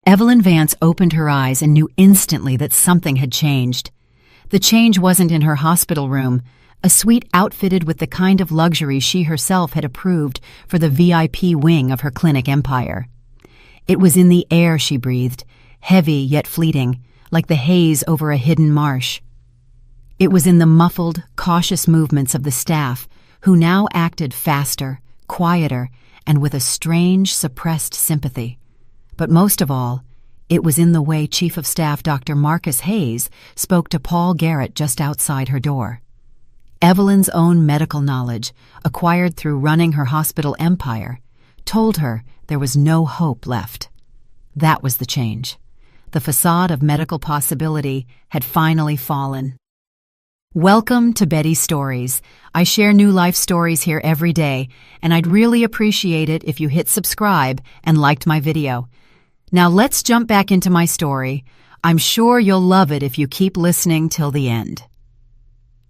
Evelyn Vance opened her eyes and knew instantly that something had changed. The change wasn't in her hospital room, a suite outfitted with the kind of luxury she herself had approved for the VIP wing of her clinic empire. It was in the air she breathed, heavy yet fleeting, like the haze over a hidden marsh. It was in the muffled, cautious movements of the staff, who now acted faster, quieter, and with a strange, suppressed sympathy. But most of all, it was in the way Chief of Staff Dr. Marcus Hayes spoke to Paul Garrett just outside her door. Evelyn's own medical knowledge, acquired through running her hospital empire, told her there was no hope left. That was the change. The facade of medical possibility had finally fallen. Welcome to Betty's Stories. I share new life stories here every day, and I'd really appreciate it if you hit subscribe and liked my video. Now let's jump back into my story. I'm sure you'll love it if you keep listening till the end.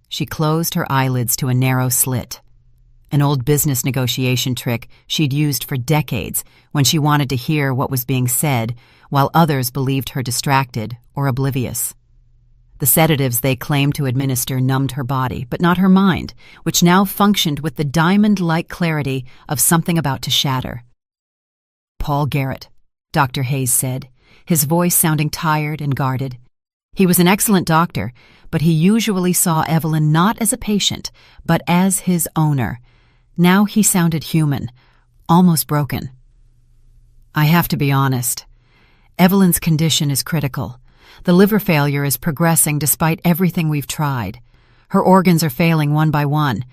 She closed her eyelids to a narrow slit, an old business negotiation trick she'd used for decades when she wanted to hear what was being said while others believed her distracted or oblivious. The sedatives they claimed to administer numbed her body, but not her mind, which now functioned with the diamond-like clarity of something about to shatter. "Paul Garrett," Dr. Hayes said, his voice sounding tired and guarded. He was an excellent doctor, but he usually saw Evelyn not as a patient, but as his owner. Now he sounded human, almost broken. "I have to be honest. Evelyn's condition is critical. The liver failure is progressing despite everything we've tried. Her organs are failing one by one.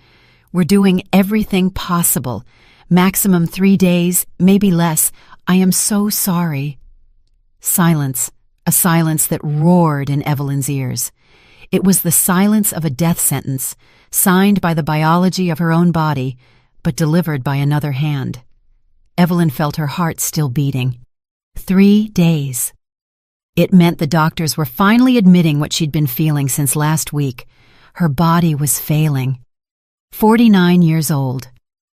We're doing everything possible. Maximum 3 days, maybe less. I am so sorry." Silence, a silence that roared in Evelyn's ears. It was the silence of a death sentence, signed by the biology of her own body, but delivered by another hand. Evelyn felt her heart still beating. 3 days. It meant the doctors were finally admitting what she'd been feeling since last week. Her body was failing. 49 years old,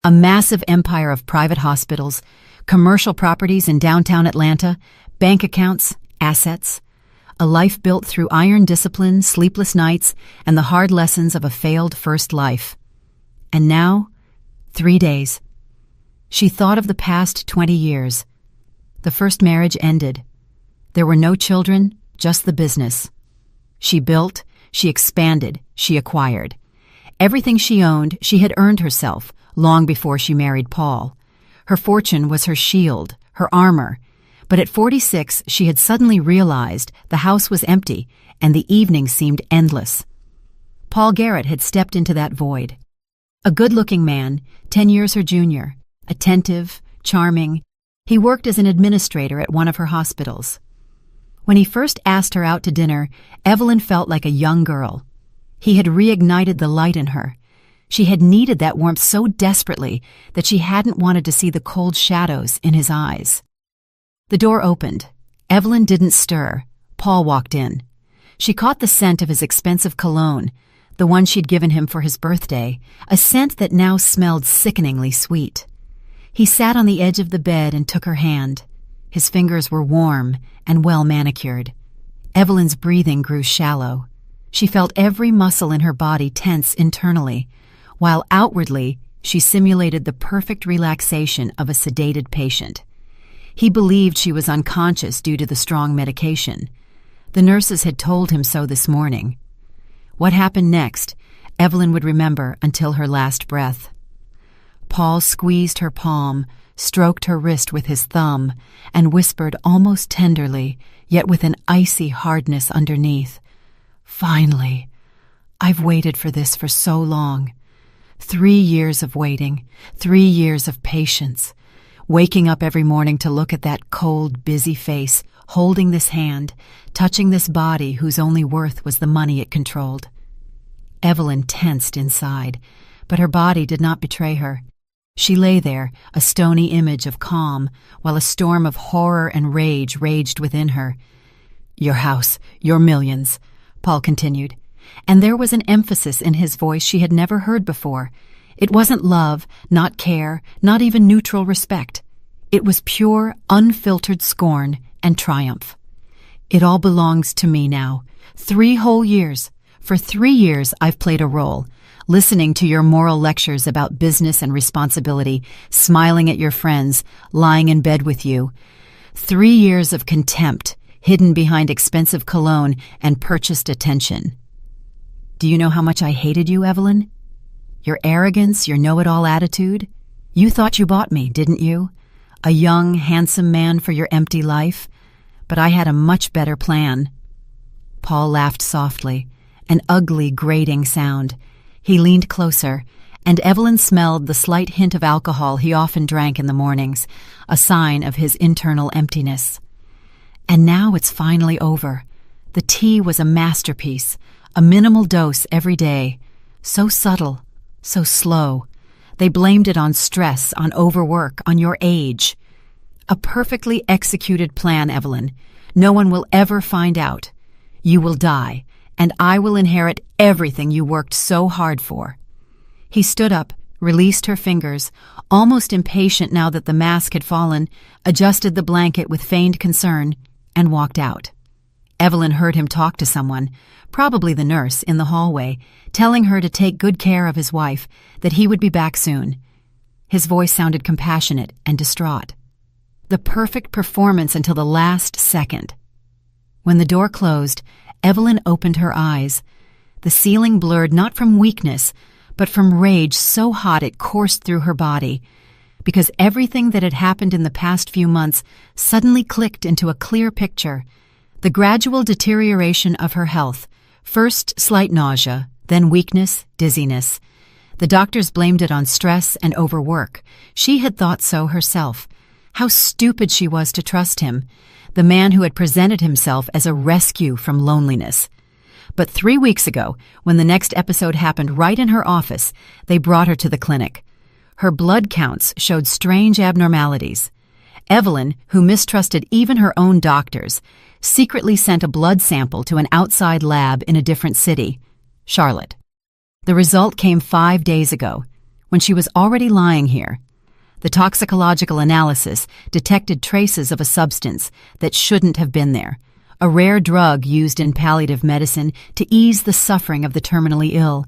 a massive empire of private hospitals, commercial properties in downtown Atlanta, bank accounts, assets, a life built through iron discipline, sleepless nights, and the hard lessons of a failed first life. And now, 3 days. She thought of the past 20 years. The first marriage ended. There were no children, just the business. She built, she expanded, she acquired. Everything she owned, she had earned herself, long before she married Paul. Her fortune was her shield, her armor. But at 46, she had suddenly realized the house was empty, and the evening seemed endless. Paul Garrett had stepped into that void. A good-looking man, 10 years her junior, attentive, charming. He worked as an administrator at one of her hospitals. When he first asked her out to dinner, Evelyn felt like a young girl. He had reignited the light in her. She had needed that warmth so desperately that she hadn't wanted to see the cold shadows in his eyes. The door opened. Evelyn didn't stir. Paul walked in. She caught the scent of his expensive cologne, the one she'd given him for his birthday, a scent that now smelled sickeningly sweet. He sat on the edge of the bed and took her hand. His fingers were warm and well manicured. Evelyn's breathing grew shallow. She felt every muscle in her body tense internally, while outwardly she simulated the perfect relaxation of a sedated patient. He believed she was unconscious due to the strong medication. The nurses had told him so this morning. What happened next, Evelyn would remember until her last breath. Paul squeezed her palm, stroked her wrist with his thumb, and whispered almost tenderly, yet with an icy hardness underneath, "Finally, I've waited for this for so long. 3 years of waiting, 3 years of patience, waking up every morning to look at that cold, busy face, holding this hand, touching this body whose only worth was the money it controlled." Evelyn tensed inside, but her body did not betray her. She lay there, a stony image of calm, while a storm of horror and rage raged within her. "Your house, your millions," Paul continued, and there was an emphasis in his voice she had never heard before. It wasn't love, not care, not even neutral respect. It was pure, unfiltered scorn, and triumph. "It all belongs to me now. 3 whole years. For 3 years I've played a role, listening to your moral lectures about business and responsibility, smiling at your friends, lying in bed with you. 3 years of contempt, hidden behind expensive cologne and purchased attention. Do you know how much I hated you, Evelyn? Your arrogance, your know-it-all attitude? You thought you bought me, didn't you? A young, handsome man for your empty life? But I had a much better plan." Paul laughed softly, an ugly, grating sound. He leaned closer, and Evelyn smelled the slight hint of alcohol he often drank in the mornings, a sign of his internal emptiness. "And now it's finally over. The tea was a masterpiece, a minimal dose every day. So subtle, so slow. They blamed it on stress, on overwork, on your age. A perfectly executed plan, Evelyn. No one will ever find out. You will die, and I will inherit everything you worked so hard for." He stood up, released her fingers, almost impatient now that the mask had fallen, adjusted the blanket with feigned concern, and walked out. Evelyn heard him talk to someone, probably the nurse, in the hallway, telling her to take good care of his wife, that he would be back soon. His voice sounded compassionate and distraught. The perfect performance until the last second. When the door closed, Evelyn opened her eyes. The ceiling blurred not from weakness, but from rage so hot it coursed through her body, because everything that had happened in the past few months suddenly clicked into a clear picture. The gradual deterioration of her health, first slight nausea, then weakness, dizziness. The doctors blamed it on stress and overwork. She had thought so herself. How stupid she was to trust him, the man who had presented himself as a rescue from loneliness. But 3 weeks ago, when the next episode happened right in her office, they brought her to the clinic. Her blood counts showed strange abnormalities. Evelyn, who mistrusted even her own doctors, secretly sent a blood sample to an outside lab in a different city, Charlotte. The result came 5 days ago, when she was already lying here. The toxicological analysis detected traces of a substance that shouldn't have been there, a rare drug used in palliative medicine to ease the suffering of the terminally ill.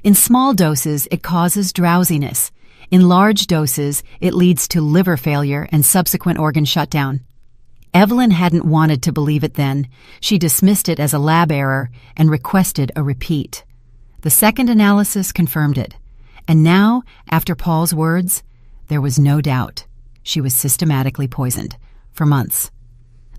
In small doses, it causes drowsiness. In large doses, it leads to liver failure and subsequent organ shutdown. Evelyn hadn't wanted to believe it then. She dismissed it as a lab error and requested a repeat. The second analysis confirmed it. And now, after Paul's words, there was no doubt. She was systematically poisoned, for months.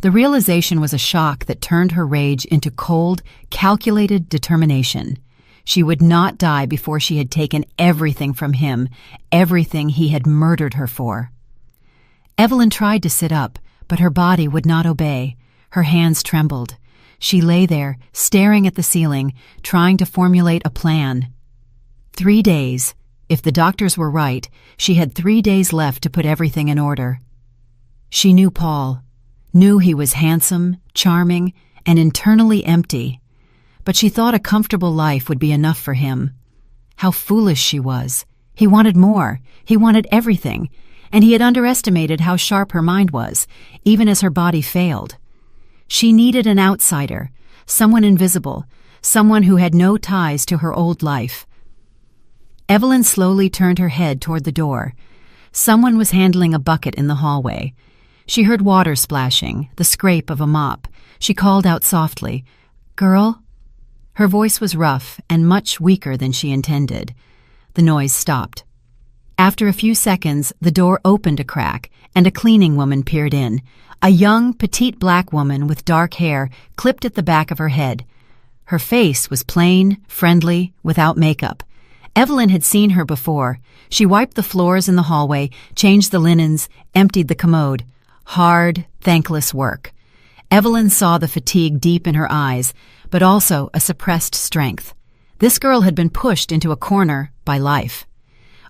The realization was a shock that turned her rage into cold, calculated determination. She would not die before she had taken everything from him, everything he had murdered her for. Evelyn tried to sit up, but her body would not obey. Her hands trembled. She lay there, staring at the ceiling, trying to formulate a plan. 3 days. If the doctors were right, she had 3 days left to put everything in order. She knew Paul, knew he was handsome, charming, and internally empty. But she thought a comfortable life would be enough for him. How foolish she was. He wanted more. He wanted everything. And he had underestimated how sharp her mind was, even as her body failed. She needed an outsider, someone invisible, someone who had no ties to her old life. Evelyn slowly turned her head toward the door. Someone was handling a bucket in the hallway. She heard water splashing, the scrape of a mop. She called out softly, "Girl?" Her voice was rough and much weaker than she intended. The noise stopped. After a few seconds, the door opened a crack, and a cleaning woman peered in. A young, petite black woman with dark hair clipped at the back of her head. Her face was plain, friendly, without makeup. Evelyn had seen her before. She wiped the floors in the hallway, changed the linens, emptied the commode. Hard, thankless work. Evelyn saw the fatigue deep in her eyes, but also a suppressed strength. This girl had been pushed into a corner by life.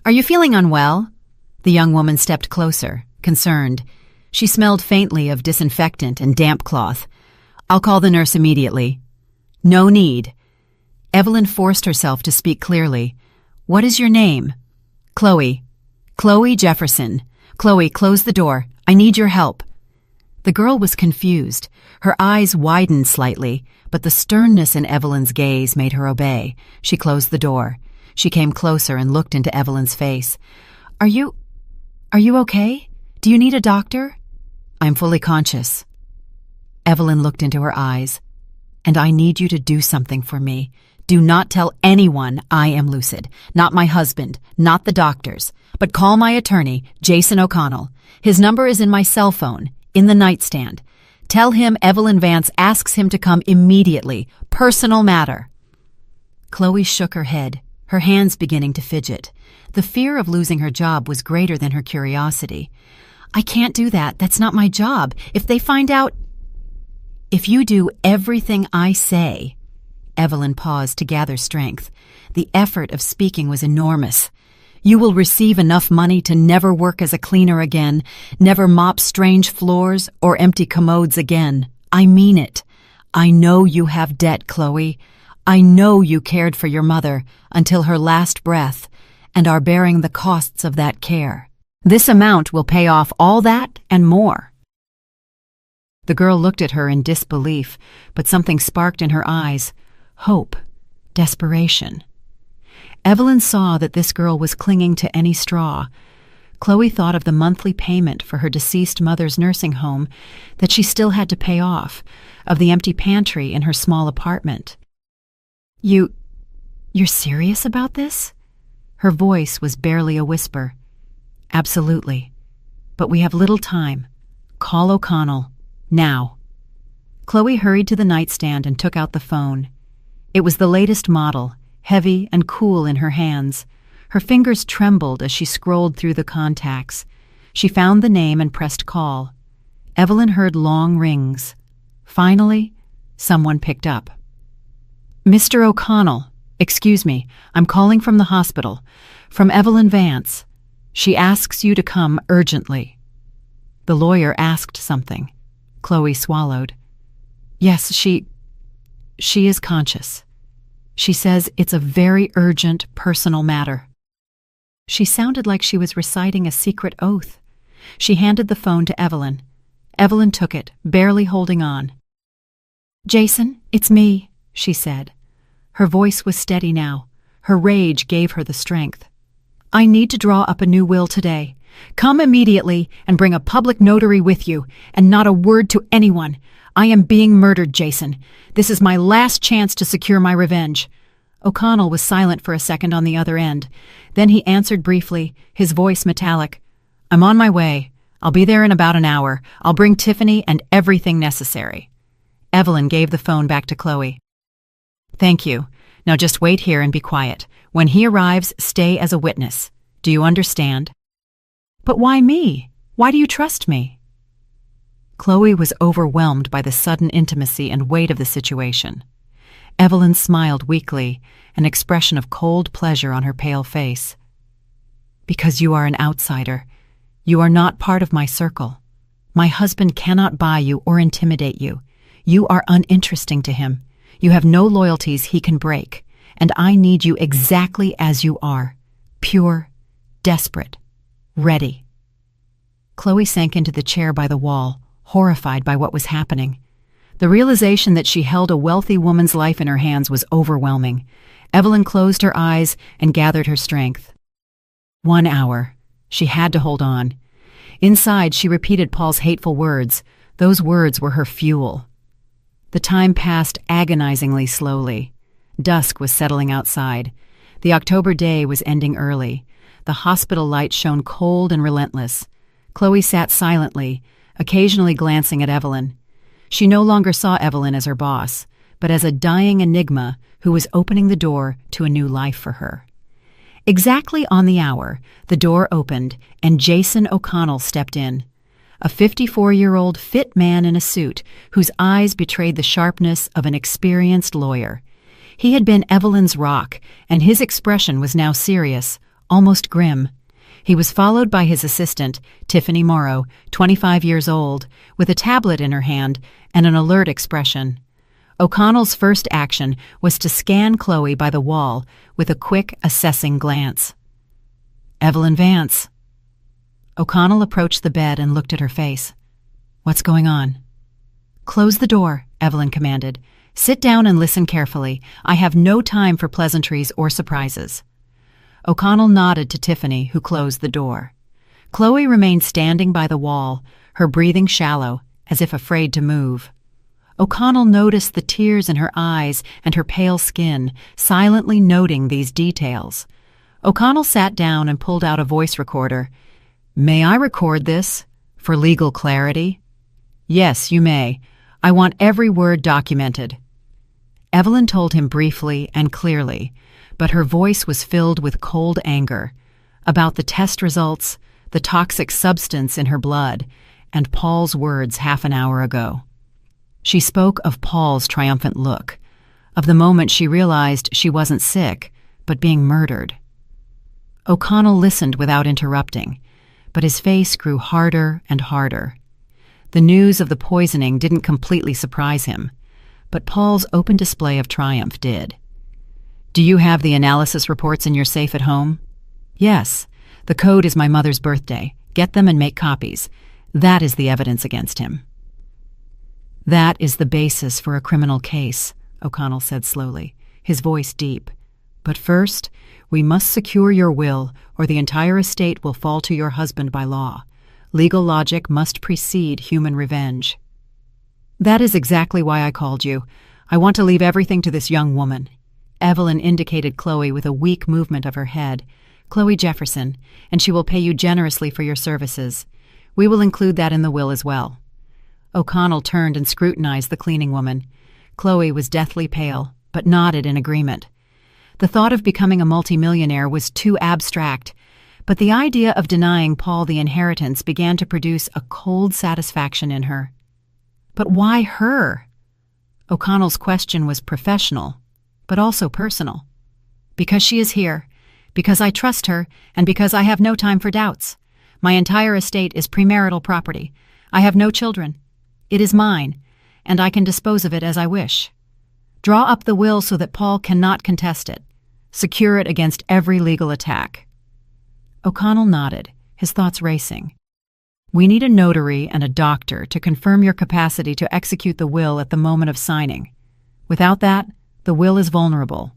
"Are you feeling unwell?" The young woman stepped closer, concerned. She smelled faintly of disinfectant and damp cloth. "I'll call the nurse immediately." "No need." Evelyn forced herself to speak clearly. "What is your name?" "Chloe. Chloe Jefferson. Chloe, close the door. I need your help." The girl was confused. Her eyes widened slightly, but the sternness in Evelyn's gaze made her obey. She closed the door. She came closer and looked into Evelyn's face. Are you okay? Do you need a doctor?" "I'm fully conscious." Evelyn looked into her eyes. "And I need you to do something for me. Do not tell anyone I am lucid. Not my husband, not the doctors. But call my attorney, Jason O'Connell. His number is in my cell phone, in the nightstand. Tell him Evelyn Vance asks him to come immediately. Personal matter." Chloe shook her head, her hands beginning to fidget. The fear of losing her job was greater than her curiosity. "I can't do that. That's not my job. If they find out—" "If you do everything I say—" Evelyn paused to gather strength. The effort of speaking was enormous. "You will receive enough money to never work as a cleaner again, never mop strange floors or empty commodes again. I mean it. I know you have debt, Chloe. I know you cared for your mother until her last breath and are bearing the costs of that care. This amount will pay off all that and more." The girl looked at her in disbelief, but something sparked in her eyes. Hope. Desperation. Evelyn saw that this girl was clinging to any straw. Chloe thought of the monthly payment for her deceased mother's nursing home that she still had to pay off, of the empty pantry in her small apartment. You're serious about this?" Her voice was barely a whisper. "Absolutely. But we have little time. Call O'Connell. Now." Chloe hurried to the nightstand and took out the phone. It was the latest model, heavy and cool in her hands. Her fingers trembled as she scrolled through the contacts. She found the name and pressed call. Evelyn heard long rings. Finally, someone picked up. "Mr. O'Connell, excuse me, I'm calling from the hospital. From Evelyn Vance. She asks you to come urgently." The lawyer asked something. Chloe swallowed. "Yes, she is conscious. She says it's a very urgent, personal matter." She sounded like she was reciting a secret oath. She handed the phone to Evelyn. Evelyn took it, barely holding on. "Jason, it's me," she said. Her voice was steady now. Her rage gave her the strength. "I need to draw up a new will today. Come immediately and bring a public notary with you, and not a word to anyone. I am being murdered, Jason. This is my last chance to secure my revenge." O'Connell was silent for a second on the other end. Then he answered briefly, his voice metallic. "I'm on my way. I'll be there in about an hour. I'll bring Tiffany and everything necessary." Evelyn gave the phone back to Chloe. "Thank you. Now just wait here and be quiet. When he arrives, stay as a witness. Do you understand?" "But why me? Why do you trust me?" Chloe was overwhelmed by the sudden intimacy and weight of the situation. Evelyn smiled weakly, an expression of cold pleasure on her pale face. "Because you are an outsider. You are not part of my circle. My husband cannot buy you or intimidate you. You are uninteresting to him. You have no loyalties he can break, and I need you exactly as you are. Pure, desperate, ready." Chloe sank into the chair by the wall, horrified by what was happening. The realization that she held a wealthy woman's life in her hands was overwhelming. Evelyn closed her eyes and gathered her strength. 1 hour. She had to hold on. Inside, she repeated Paul's hateful words. Those words were her fuel. The time passed agonizingly slowly. Dusk was settling outside. The October day was ending early. The hospital light shone cold and relentless. Chloe sat silently, occasionally glancing at Evelyn. She no longer saw Evelyn as her boss, but as a dying enigma who was opening the door to a new life for her. Exactly on the hour, the door opened and Jason O'Connell stepped in. A 54-year-old fit man in a suit whose eyes betrayed the sharpness of an experienced lawyer. He had been Evelyn's rock, and his expression was now serious, almost grim. He was followed by his assistant, Tiffany Morrow, 25 years old, with a tablet in her hand and an alert expression. O'Connell's first action was to scan Chloe by the wall with a quick, assessing glance. "Evelyn Vance." O'Connell approached the bed and looked at her face. "What's going on?" "Close the door," Evelyn commanded. "Sit down and listen carefully. I have no time for pleasantries or surprises." O'Connell nodded to Tiffany, who closed the door. Chloe remained standing by the wall, her breathing shallow, as if afraid to move. O'Connell noticed the tears in her eyes and her pale skin, silently noting these details. O'Connell sat down and pulled out a voice recorder. "May I record this, for legal clarity?" "Yes, you may. I want every word documented." Evelyn told him briefly and clearly, but her voice was filled with cold anger about the test results, the toxic substance in her blood, and Paul's words half an hour ago. She spoke of Paul's triumphant look, of the moment she realized she wasn't sick, but being murdered. O'Connell listened without interrupting, but his face grew harder and harder. The news of the poisoning didn't completely surprise him, but Paul's open display of triumph did. "Do you have the analysis reports in your safe at home?" "Yes. The code is my mother's birthday. Get them and make copies. That is the evidence against him." "That is the basis for a criminal case," O'Connell said slowly, his voice deep. "But first, we must secure your will, or the entire estate will fall to your husband by law. Legal logic must precede human revenge." "That is exactly why I called you. I want to leave everything to this young woman." Evelyn indicated Chloe with a weak movement of her head. "Chloe Jefferson, and she will pay you generously for your services. We will include that in the will as well." O'Connell turned and scrutinized the cleaning woman. Chloe was deathly pale, but nodded in agreement. The thought of becoming a multimillionaire was too abstract, but the idea of denying Paul the inheritance began to produce a cold satisfaction in her. But why her? O'Connell's question was professional, but also personal. "Because she is here, because I trust her, and because I have no time for doubts. My entire estate is premarital property. I have no children. It is mine, and I can dispose of it as I wish. Draw up the will so that Paul cannot contest it. Secure it against every legal attack." O'Connell nodded, his thoughts racing. "We need a notary and a doctor to confirm your capacity to execute the will at the moment of signing. Without that, the will is vulnerable.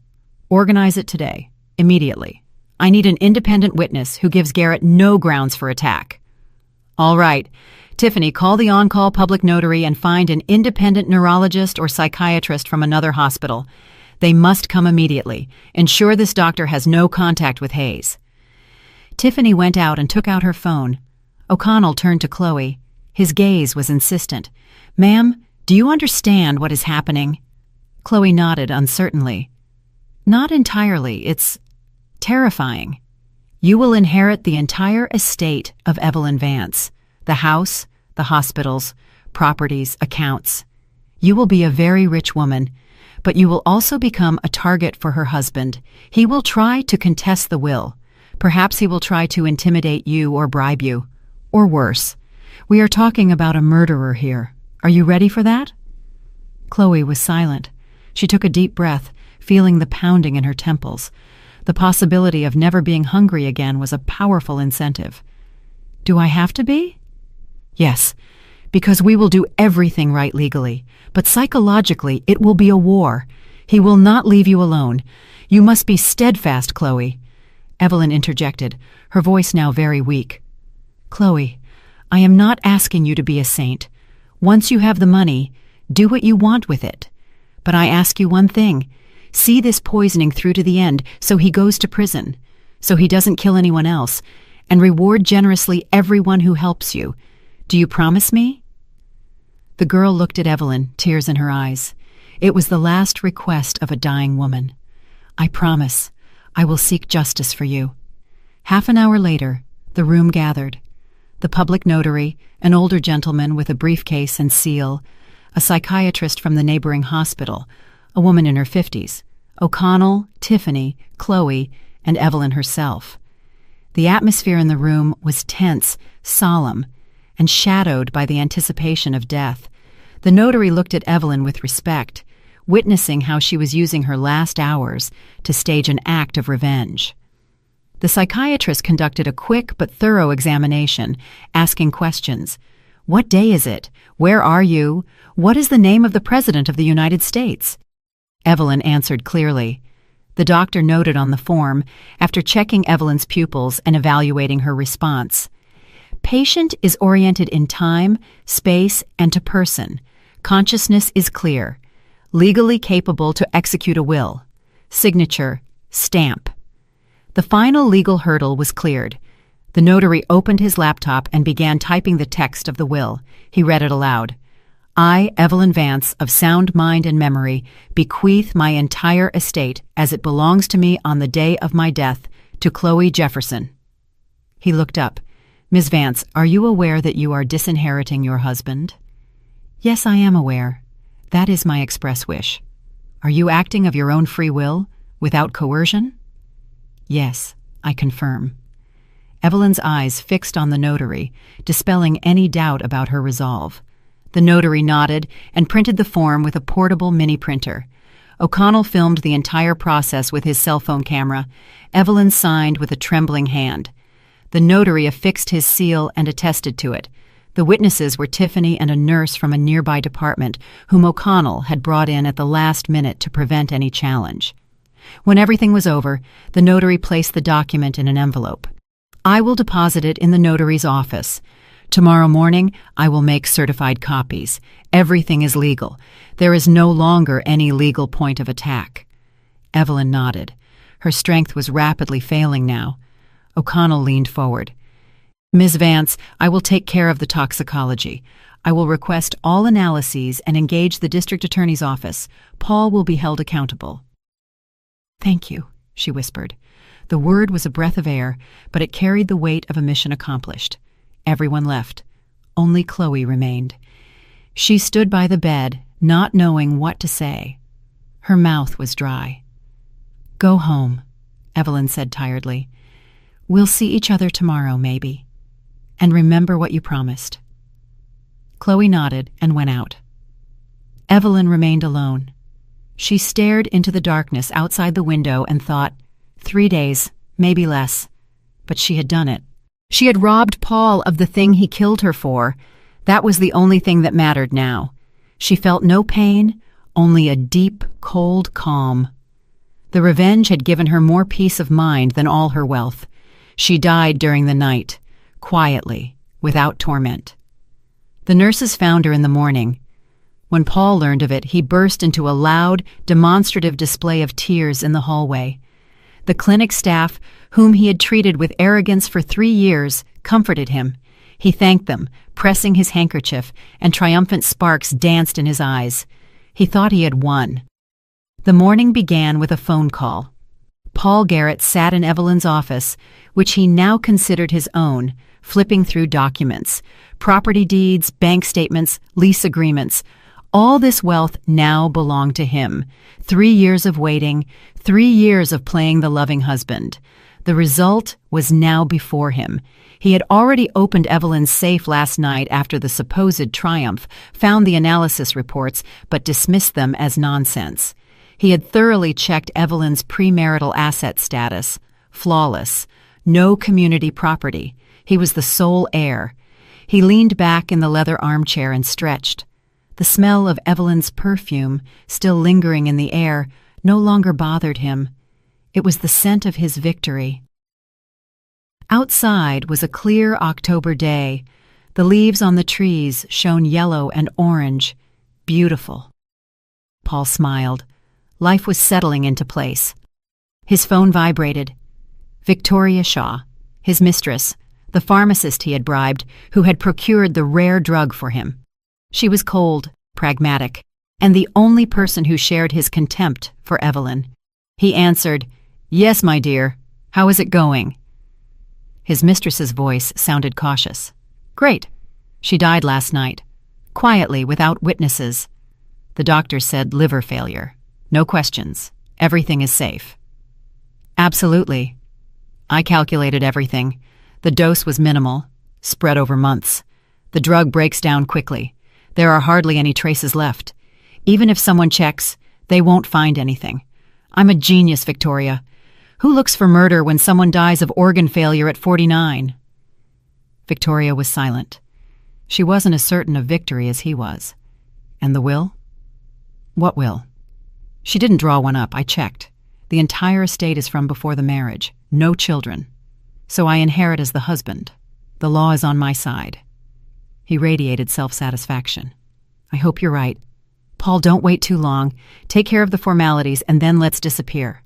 Organize it today, immediately. I need an independent witness who gives Garrett no grounds for attack." "All right. Tiffany, call the on-call public notary and find an independent neurologist or psychiatrist from another hospital. They must come immediately. Ensure this doctor has no contact with Hayes." Tiffany went out and took out her phone. O'Connell turned to Chloe. His gaze was insistent. "Ma'am, do you understand what is happening?" Chloe nodded uncertainly. "Not entirely. It's terrifying. You will inherit the entire estate of Evelyn Vance. The house, the hospitals, properties, accounts. You will be a very rich woman, but you will also become a target for her husband. He will try to contest the will. Perhaps he will try to intimidate you or bribe you. Or worse. We are talking about a murderer here. Are you ready for that?" Chloe was silent. She took a deep breath, feeling the pounding in her temples. The possibility of never being hungry again was a powerful incentive. "Do I have to be?" "Yes, because we will do everything right legally, but psychologically it will be a war. He will not leave you alone. You must be steadfast, Chloe." Evelyn interjected, her voice now very weak. "Chloe, I am not asking you to be a saint. Once you have the money, do what you want with it. But I ask you one thing. See this poisoning through to the end so he goes to prison, so he doesn't kill anyone else, and reward generously everyone who helps you. Do you promise me?" The girl looked at Evelyn, tears in her eyes. It was the last request of a dying woman. "I promise. I will seek justice for you." Half an hour later, the room gathered. The public notary, an older gentleman with a briefcase and seal, a psychiatrist from the neighboring hospital, a woman in her 50s, O'Connell, Tiffany, Chloe, and Evelyn herself. The atmosphere in the room was tense, solemn, and shadowed by the anticipation of death. The notary looked at Evelyn with respect, witnessing how she was using her last hours to stage an act of revenge. The psychiatrist conducted a quick but thorough examination, asking questions. What day is it? Where are you? What is the name of the President of the United States? Evelyn answered clearly. The doctor noted on the form, after checking Evelyn's pupils and evaluating her response. Patient is oriented in time, space, and to person. Consciousness is clear. Legally capable to execute a will. Signature, stamp. The final legal hurdle was cleared. The notary opened his laptop and began typing the text of the will. He read it aloud. I, Evelyn Vance, of sound mind and memory, bequeath my entire estate as it belongs to me on the day of my death to Chloe Jefferson. He looked up. Ms. Vance, are you aware that you are disinheriting your husband? Yes, I am aware. That is my express wish. Are you acting of your own free will, without coercion? Yes, I confirm. Evelyn's eyes fixed on the notary, dispelling any doubt about her resolve. The notary nodded and printed the form with a portable mini-printer. O'Connell filmed the entire process with his cell phone camera. Evelyn signed with a trembling hand. The notary affixed his seal and attested to it. The witnesses were Tiffany and a nurse from a nearby department whom O'Connell had brought in at the last minute to prevent any challenge. When everything was over, the notary placed the document in an envelope. I will deposit it in the notary's office. Tomorrow morning, I will make certified copies. Everything is legal. There is no longer any legal point of attack. Evelyn nodded. Her strength was rapidly failing now. O'Connell leaned forward. Ms. Vance, I will take care of the toxicology. I will request all analyses and engage the district attorney's office. Paul will be held accountable. Thank you, she whispered. The word was a breath of air, but it carried the weight of a mission accomplished. Everyone left. Only Chloe remained. She stood by the bed, not knowing what to say. Her mouth was dry. Go home, Evelyn said tiredly. We'll see each other tomorrow, maybe. And remember what you promised. Chloe nodded and went out. Evelyn remained alone. She stared into the darkness outside the window and thought, 3 days, maybe less. But she had done it. She had robbed Paul of the thing he killed her for. That was the only thing that mattered now. She felt no pain, only a deep, cold calm. The revenge had given her more peace of mind than all her wealth. She died during the night, quietly, without torment. The nurses found her in the morning. When Paul learned of it, he burst into a loud, demonstrative display of tears in the hallway. The clinic staff, whom he had treated with arrogance for 3 years, comforted him. He thanked them, pressing his handkerchief, and triumphant sparks danced in his eyes. He thought he had won. The morning began with a phone call. Paul Garrett sat in Evelyn's office, which he now considered his own, flipping through documents, property deeds, bank statements, lease agreements. All this wealth now belonged to him. 3 years of waiting, 3 years of playing the loving husband. The result was now before him. He had already opened Evelyn's safe last night after the supposed triumph, found the analysis reports, but dismissed them as nonsense. He had thoroughly checked Evelyn's premarital asset status. Flawless. No community property. He was the sole heir. He leaned back in the leather armchair and stretched. The smell of Evelyn's perfume, still lingering in the air, no longer bothered him. It was the scent of his victory. Outside was a clear October day. The leaves on the trees shone yellow and orange. Beautiful. Paul smiled. Life was settling into place. His phone vibrated. Victoria Shaw, his mistress, the pharmacist he had bribed, who had procured the rare drug for him. She was cold, pragmatic, and the only person who shared his contempt for Evelyn. He answered, "Yes, my dear. How is it going?" His mistress's voice sounded cautious. "Great. She died last night. Quietly, without witnesses. The doctor said liver failure. No questions. Everything is safe." "Absolutely. I calculated everything. The dose was minimal, spread over months. The drug breaks down quickly. There are hardly any traces left. Even if someone checks, they won't find anything. I'm a genius, Victoria. Who looks for murder when someone dies of organ failure at 49? Victoria was silent. She wasn't as certain of victory as he was. And the will? What will? She didn't draw one up, I checked. The entire estate is from before the marriage. No children. So I inherit as the husband. The law is on my side. He radiated self-satisfaction. I hope you're right. Paul, don't wait too long. Take care of the formalities and then let's disappear.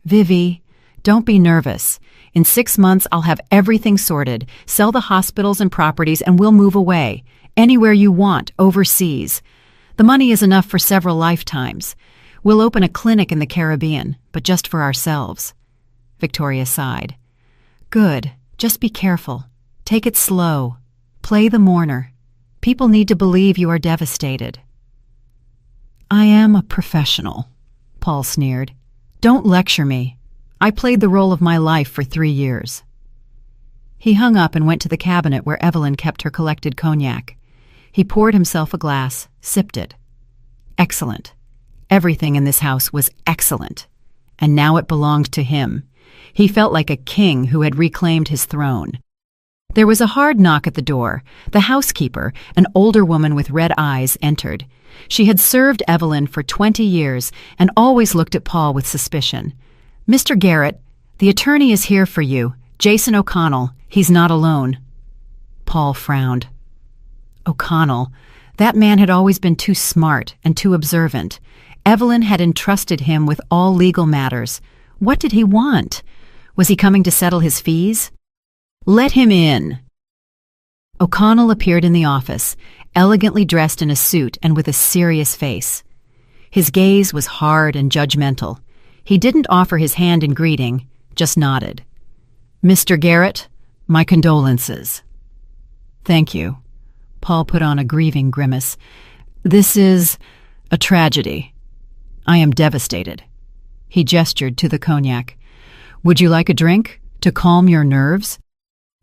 Vivi, don't be nervous. In 6 months, I'll have everything sorted, sell the hospitals and properties, and we'll move away. Anywhere you want, overseas. The money is enough for several lifetimes. We'll open a clinic in the Caribbean, but just for ourselves. Victoria sighed. Good. Just be careful. Take it slow. Play the mourner. People need to believe you are devastated. I am a professional, Paul sneered. Don't lecture me. I played the role of my life for 3 years. He hung up and went to the cabinet where Evelyn kept her collected cognac. He poured himself a glass, sipped it. Excellent. Everything in this house was excellent. And now it belonged to him. He felt like a king who had reclaimed his throne. There was a hard knock at the door. The housekeeper, an older woman with red eyes, entered. She had served Evelyn for 20 years and always looked at Paul with suspicion. Mr. Garrett, the attorney is here for you. Jason O'Connell. He's not alone. Paul frowned. O'Connell. That man had always been too smart and too observant. Evelyn had entrusted him with all legal matters. What did he want? Was he coming to settle his fees? Let him in. O'Connell appeared in the office, elegantly dressed in a suit and with a serious face. His gaze was hard and judgmental. He didn't offer his hand in greeting, just nodded. Mr. Garrett, my condolences. Thank you. Paul put on a grieving grimace. This is a tragedy. I am devastated. He gestured to the cognac. Would you like a drink to calm your nerves?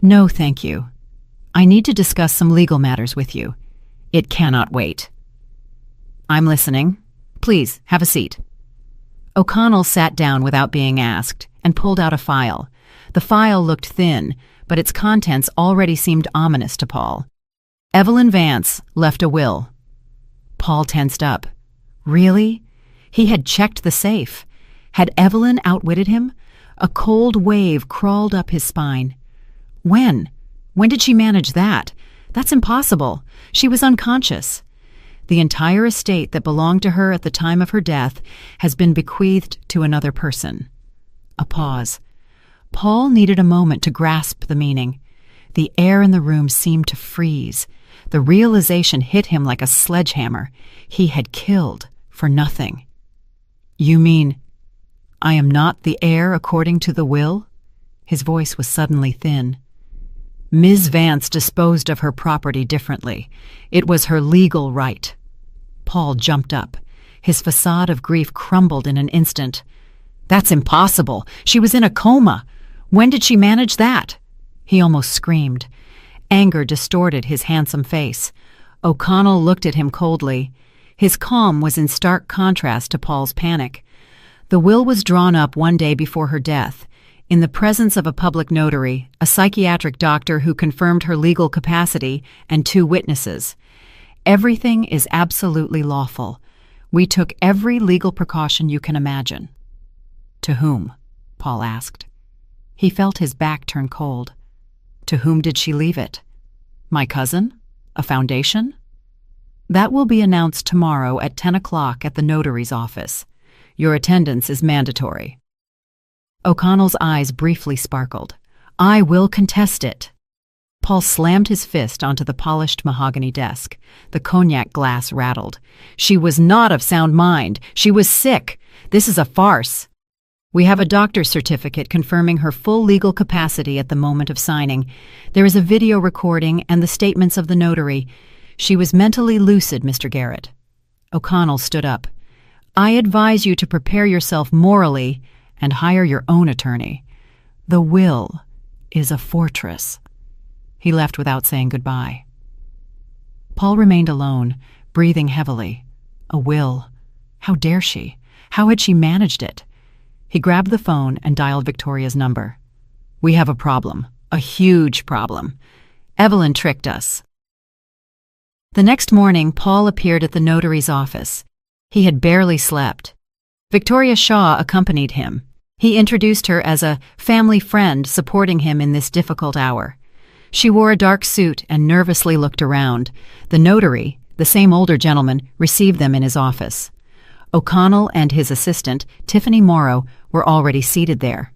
No, thank you. I need to discuss some legal matters with you. It cannot wait. I'm listening. Please, have a seat. O'Connell sat down without being asked and pulled out a file. The file looked thin, but its contents already seemed ominous to Paul. Evelyn Vance left a will. Paul tensed up. Really? He had checked the safe. Had Evelyn outwitted him? A cold wave crawled up his spine. When? When did she manage that? That's impossible. She was unconscious. The entire estate that belonged to her at the time of her death has been bequeathed to another person. A pause. Paul needed a moment to grasp the meaning. The air in the room seemed to freeze. The realization hit him like a sledgehammer. He had killed for nothing. You mean, I am not the heir according to the will? His voice was suddenly thin. Ms. Vance disposed of her property differently. It was her legal right. Paul jumped up. His facade of grief crumbled in an instant. That's impossible. She was in a coma. When did she manage that? He almost screamed. Anger distorted his handsome face. O'Connell looked at him coldly. His calm was in stark contrast to Paul's panic. The will was drawn up one day before her death, in the presence of a public notary, a psychiatric doctor who confirmed her legal capacity, and 2 witnesses. Everything is absolutely lawful. We took every legal precaution you can imagine. To whom? Paul asked. He felt his back turn cold. To whom did she leave it? My cousin? A foundation? That will be announced tomorrow at 10 o'clock at the notary's office. Your attendance is mandatory. O'Connell's eyes briefly sparkled. I will contest it. Paul slammed his fist onto the polished mahogany desk. The cognac glass rattled. She was not of sound mind. She was sick. This is a farce. We have a doctor's certificate confirming her full legal capacity at the moment of signing. There is a video recording and the statements of the notary. She was mentally lucid, Mr. Garrett. O'Connell stood up. I advise you to prepare yourself morally and hire your own attorney. The will is a fortress. He left without saying goodbye. Paul remained alone, breathing heavily. A will. How dare she? How had she managed it? He grabbed the phone and dialed Victoria's number. We have a problem. A huge problem. Evelyn tricked us. The next morning, Paul appeared at the notary's office. He had barely slept. Victoria Shaw accompanied him. He introduced her as a family friend supporting him in this difficult hour. She wore a dark suit and nervously looked around. The notary, the same older gentleman, received them in his office. O'Connell and his assistant, Tiffany Morrow, were already seated there.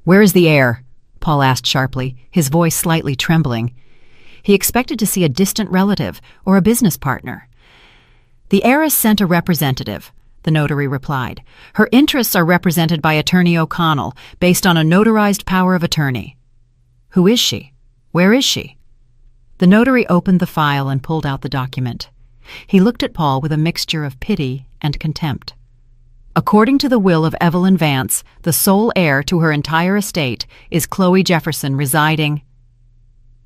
"Where is the heir?" Paul asked sharply, his voice slightly trembling. He expected to see a distant relative or a business partner. "The heiress sent a representative," the notary replied. "Her interests are represented by Attorney O'Connell, based on a notarized power of attorney." "Who is she? Where is she?" The notary opened the file and pulled out the document. He looked at Paul with a mixture of pity and contempt. "According to the will of Evelyn Vance, the sole heir to her entire estate is Chloe Jefferson residing—"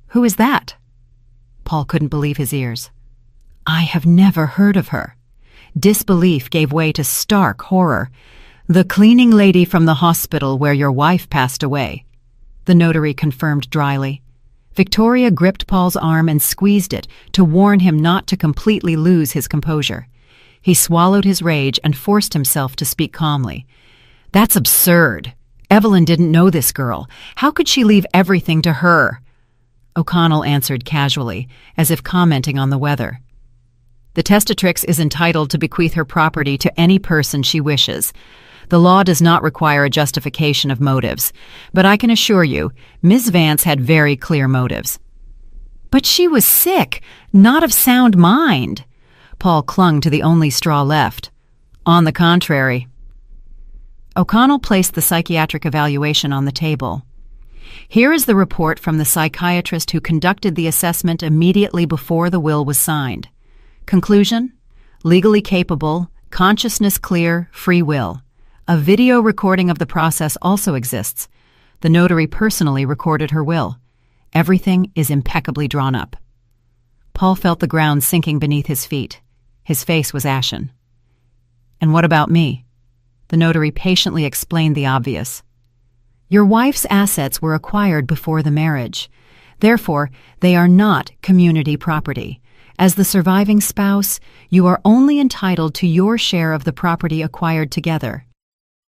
"Who is that?" Paul couldn't believe his ears. "I have never heard of her." Disbelief gave way to stark horror. "The cleaning lady from the hospital where your wife passed away," the notary confirmed dryly. Victoria gripped Paul's arm and squeezed it to warn him not to completely lose his composure. He swallowed his rage and forced himself to speak calmly. "That's absurd. Evelyn didn't know this girl. How could she leave everything to her?" O'Connell answered casually, as if commenting on the weather. "The testatrix is entitled to bequeath her property to any person she wishes. The law does not require a justification of motives, but I can assure you, Ms. Vance had very clear motives." "But she was sick, not of sound mind." Paul clung to the only straw left. "On the contrary." O'Connell placed the psychiatric evaluation on the table. "Here is the report from the psychiatrist who conducted the assessment immediately before the will was signed. Conclusion: legally capable, consciousness clear, free will. A video recording of the process also exists. The notary personally recorded her will. Everything is impeccably drawn up." Paul felt the ground sinking beneath his feet. His face was ashen. "And what about me?" The notary patiently explained the obvious. "Your wife's assets were acquired before the marriage. Therefore, they are not community property. As the surviving spouse, you are only entitled to your share of the property acquired together.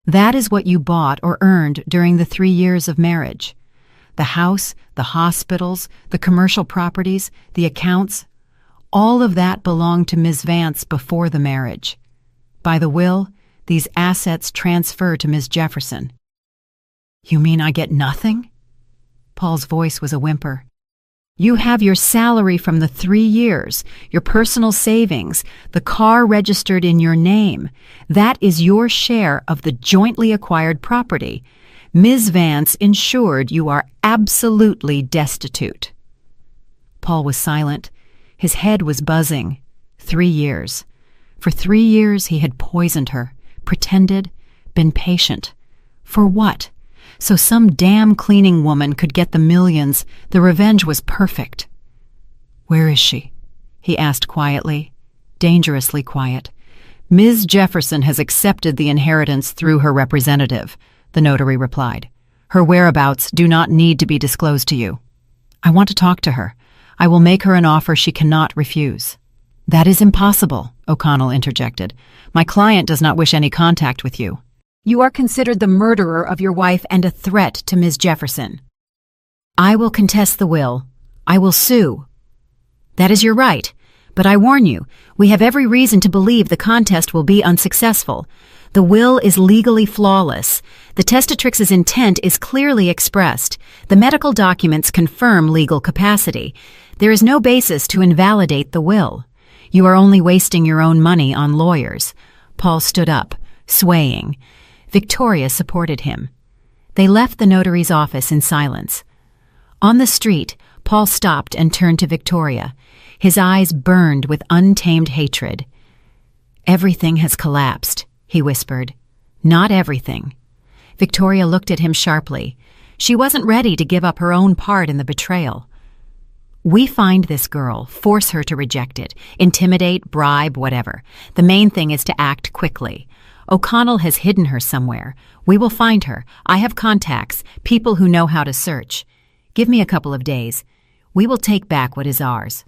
That is what you bought or earned during the 3 years of marriage. The house, the hospitals, the commercial properties, the accounts, all of that belonged to Ms. Vance before the marriage. By the will, these assets transfer to Ms. Jefferson." "You mean I get nothing?" Paul's voice was a whimper. "You have your salary from the 3 years, your personal savings, the car registered in your name. That is your share of the jointly acquired property. Ms. Vance ensured you are absolutely destitute." Paul was silent. His head was buzzing. 3 years. For 3 years he had poisoned her, pretended, been patient. For what? So some damn cleaning woman could get the millions. The revenge was perfect. "Where is she?" he asked quietly, dangerously quiet. "Ms. Jefferson has accepted the inheritance through her representative," the notary replied. "Her whereabouts do not need to be disclosed to you." "I want to talk to her. I will make her an offer she cannot refuse." "That is impossible," O'Connell interjected. "My client does not wish any contact with you. You are considered the murderer of your wife and a threat to Ms. Jefferson." "I will contest the will. I will sue." "That is your right. But I warn you, we have every reason to believe the contest will be unsuccessful. The will is legally flawless. The testatrix's intent is clearly expressed. The medical documents confirm legal capacity. There is no basis to invalidate the will. You are only wasting your own money on lawyers." Paul stood up, swaying. Victoria supported him. They left the notary's office in silence. On the street, Paul stopped and turned to Victoria. His eyes burned with untamed hatred. "Everything has collapsed," he whispered. "Not everything." Victoria looked at him sharply. She wasn't ready to give up her own part in the betrayal. "We find this girl, force her to reject it, intimidate, bribe, whatever. The main thing is to act quickly. O'Connell has hidden her somewhere. We will find her. I have contacts, people who know how to search. Give me a couple of days. We will take back what is ours."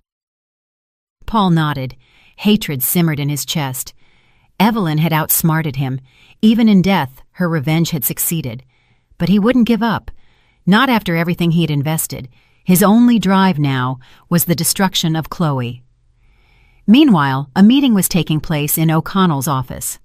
Paul nodded. Hatred simmered in his chest. Evelyn had outsmarted him. Even in death, her revenge had succeeded. But he wouldn't give up. Not after everything he had invested. His only drive now was the destruction of Chloe. Meanwhile, a meeting was taking place in O'Connell's office.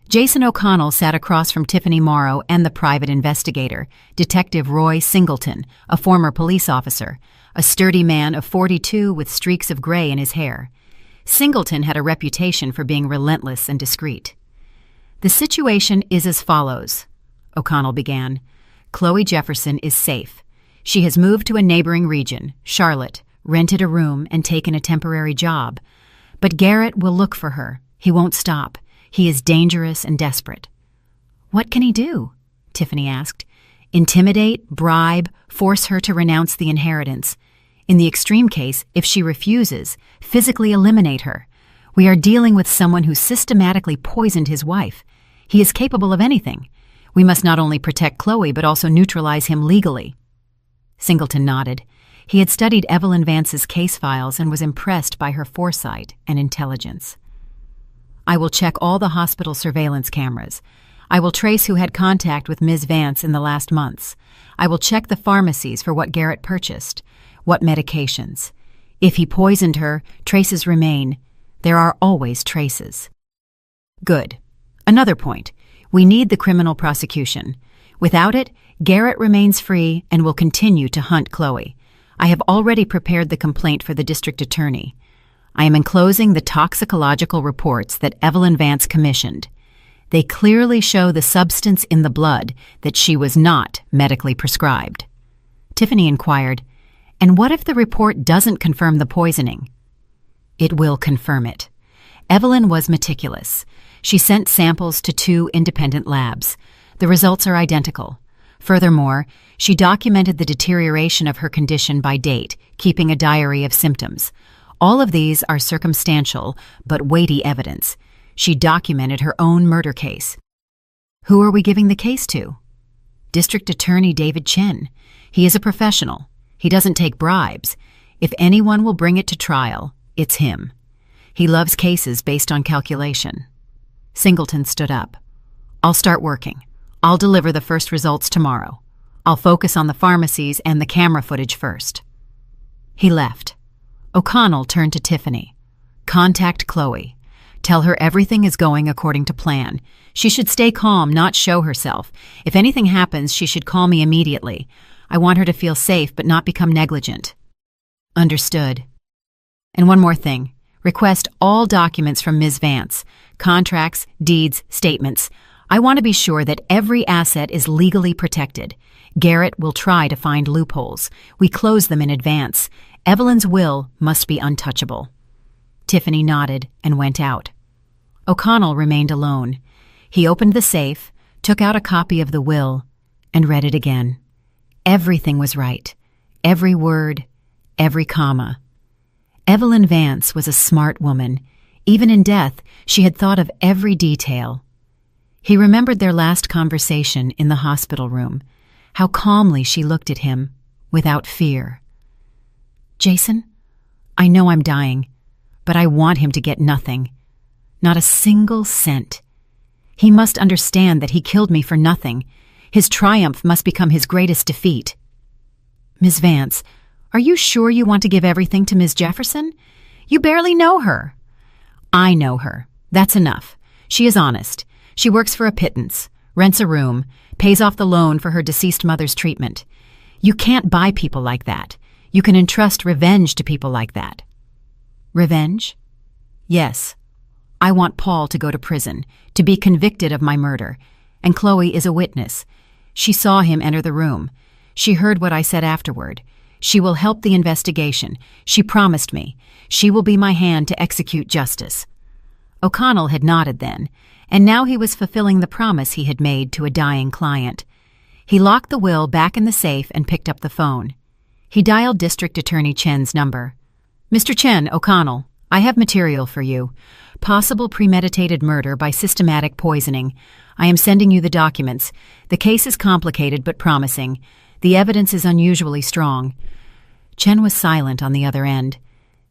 Jason O'Connell sat across from Tiffany Morrow and the private investigator, Detective Roy Singleton, a former police officer, a sturdy man of 42 with streaks of gray in his hair. Singleton had a reputation for being relentless and discreet. "The situation is as follows," O'Connell began. "Chloe Jefferson is safe. She has moved to a neighboring region, Charlotte, rented a room, and taken a temporary job. But Garrett will look for her. He won't stop. He is dangerous and desperate." "What can he do?" Tiffany asked. "Intimidate, bribe, force her to renounce the inheritance. In the extreme case, if she refuses, physically eliminate her. We are dealing with someone who systematically poisoned his wife. He is capable of anything. We must not only protect Chloe, but also neutralize him legally." Singleton nodded. He had studied Evelyn Vance's case files and was impressed by her foresight and intelligence. "I will check all the hospital surveillance cameras. I will trace who had contact with Ms. Vance in the last months. I will check the pharmacies for what Garrett purchased, what medications. If he poisoned her, traces remain. There are always traces." "Good. Another point. We need the criminal prosecution. Without it, Garrett remains free and will continue to hunt Chloe. I have already prepared the complaint for the district attorney. I am enclosing the toxicological reports that Evelyn Vance commissioned. They clearly show the substance in the blood that she was not medically prescribed." Tiffany inquired, "And what if the report doesn't confirm the poisoning?" "It will confirm it. Evelyn was meticulous. She sent samples to 2 independent labs. The results are identical. Furthermore, she documented the deterioration of her condition by date, keeping a diary of symptoms. All of these are circumstantial but weighty evidence. She documented her own murder case." "Who are we giving the case to?" "District Attorney David Chen. He is a professional. He doesn't take bribes. If anyone will bring it to trial, it's him. He loves cases based on calculation." Singleton stood up. "I'll start working. I'll deliver the first results tomorrow. I'll focus on the pharmacies and the camera footage first." He left. O'Connell turned to Tiffany. "Contact Chloe. Tell her everything is going according to plan. She should stay calm, not show herself. If anything happens, she should call me immediately. I want her to feel safe but not become negligent." "Understood. And one more thing. Request all documents from Ms. Vance. Contracts, deeds, statements. I want to be sure that every asset is legally protected. Garrett will try to find loopholes. We close them in advance. Evelyn's will must be untouchable." Tiffany nodded and went out. O'Connell remained alone. He opened the safe, took out a copy of the will, and read it again. Everything was right. Every word, every comma. Evelyn Vance was a smart woman. Even in death, she had thought of every detail. He remembered their last conversation in the hospital room, how calmly she looked at him, without fear. "Jason, I know I'm dying, but I want him to get nothing. Not a single cent. He must understand that he killed me for nothing. His triumph must become his greatest defeat." "Ms. Vance, are you sure you want to give everything to Ms. Jefferson? You barely know her." "I know her. That's enough. She is honest. She works for a pittance, rents a room, pays off the loan for her deceased mother's treatment. You can't buy people like that. You can entrust revenge to people like that." "Revenge?" "Yes. I want Paul to go to prison, to be convicted of my murder. And Chloe is a witness. She saw him enter the room. She heard what I said afterward. She will help the investigation. She promised me. She will be my hand to execute justice." O'Connell had nodded then, and now he was fulfilling the promise he had made to a dying client. He locked the will back in the safe and picked up the phone. He dialed District Attorney Chen's number. "Mr. Chen, O'Connell, I have material for you. Possible premeditated murder by systematic poisoning. I am sending you the documents. The case is complicated but promising. The evidence is unusually strong." Chen was silent on the other end.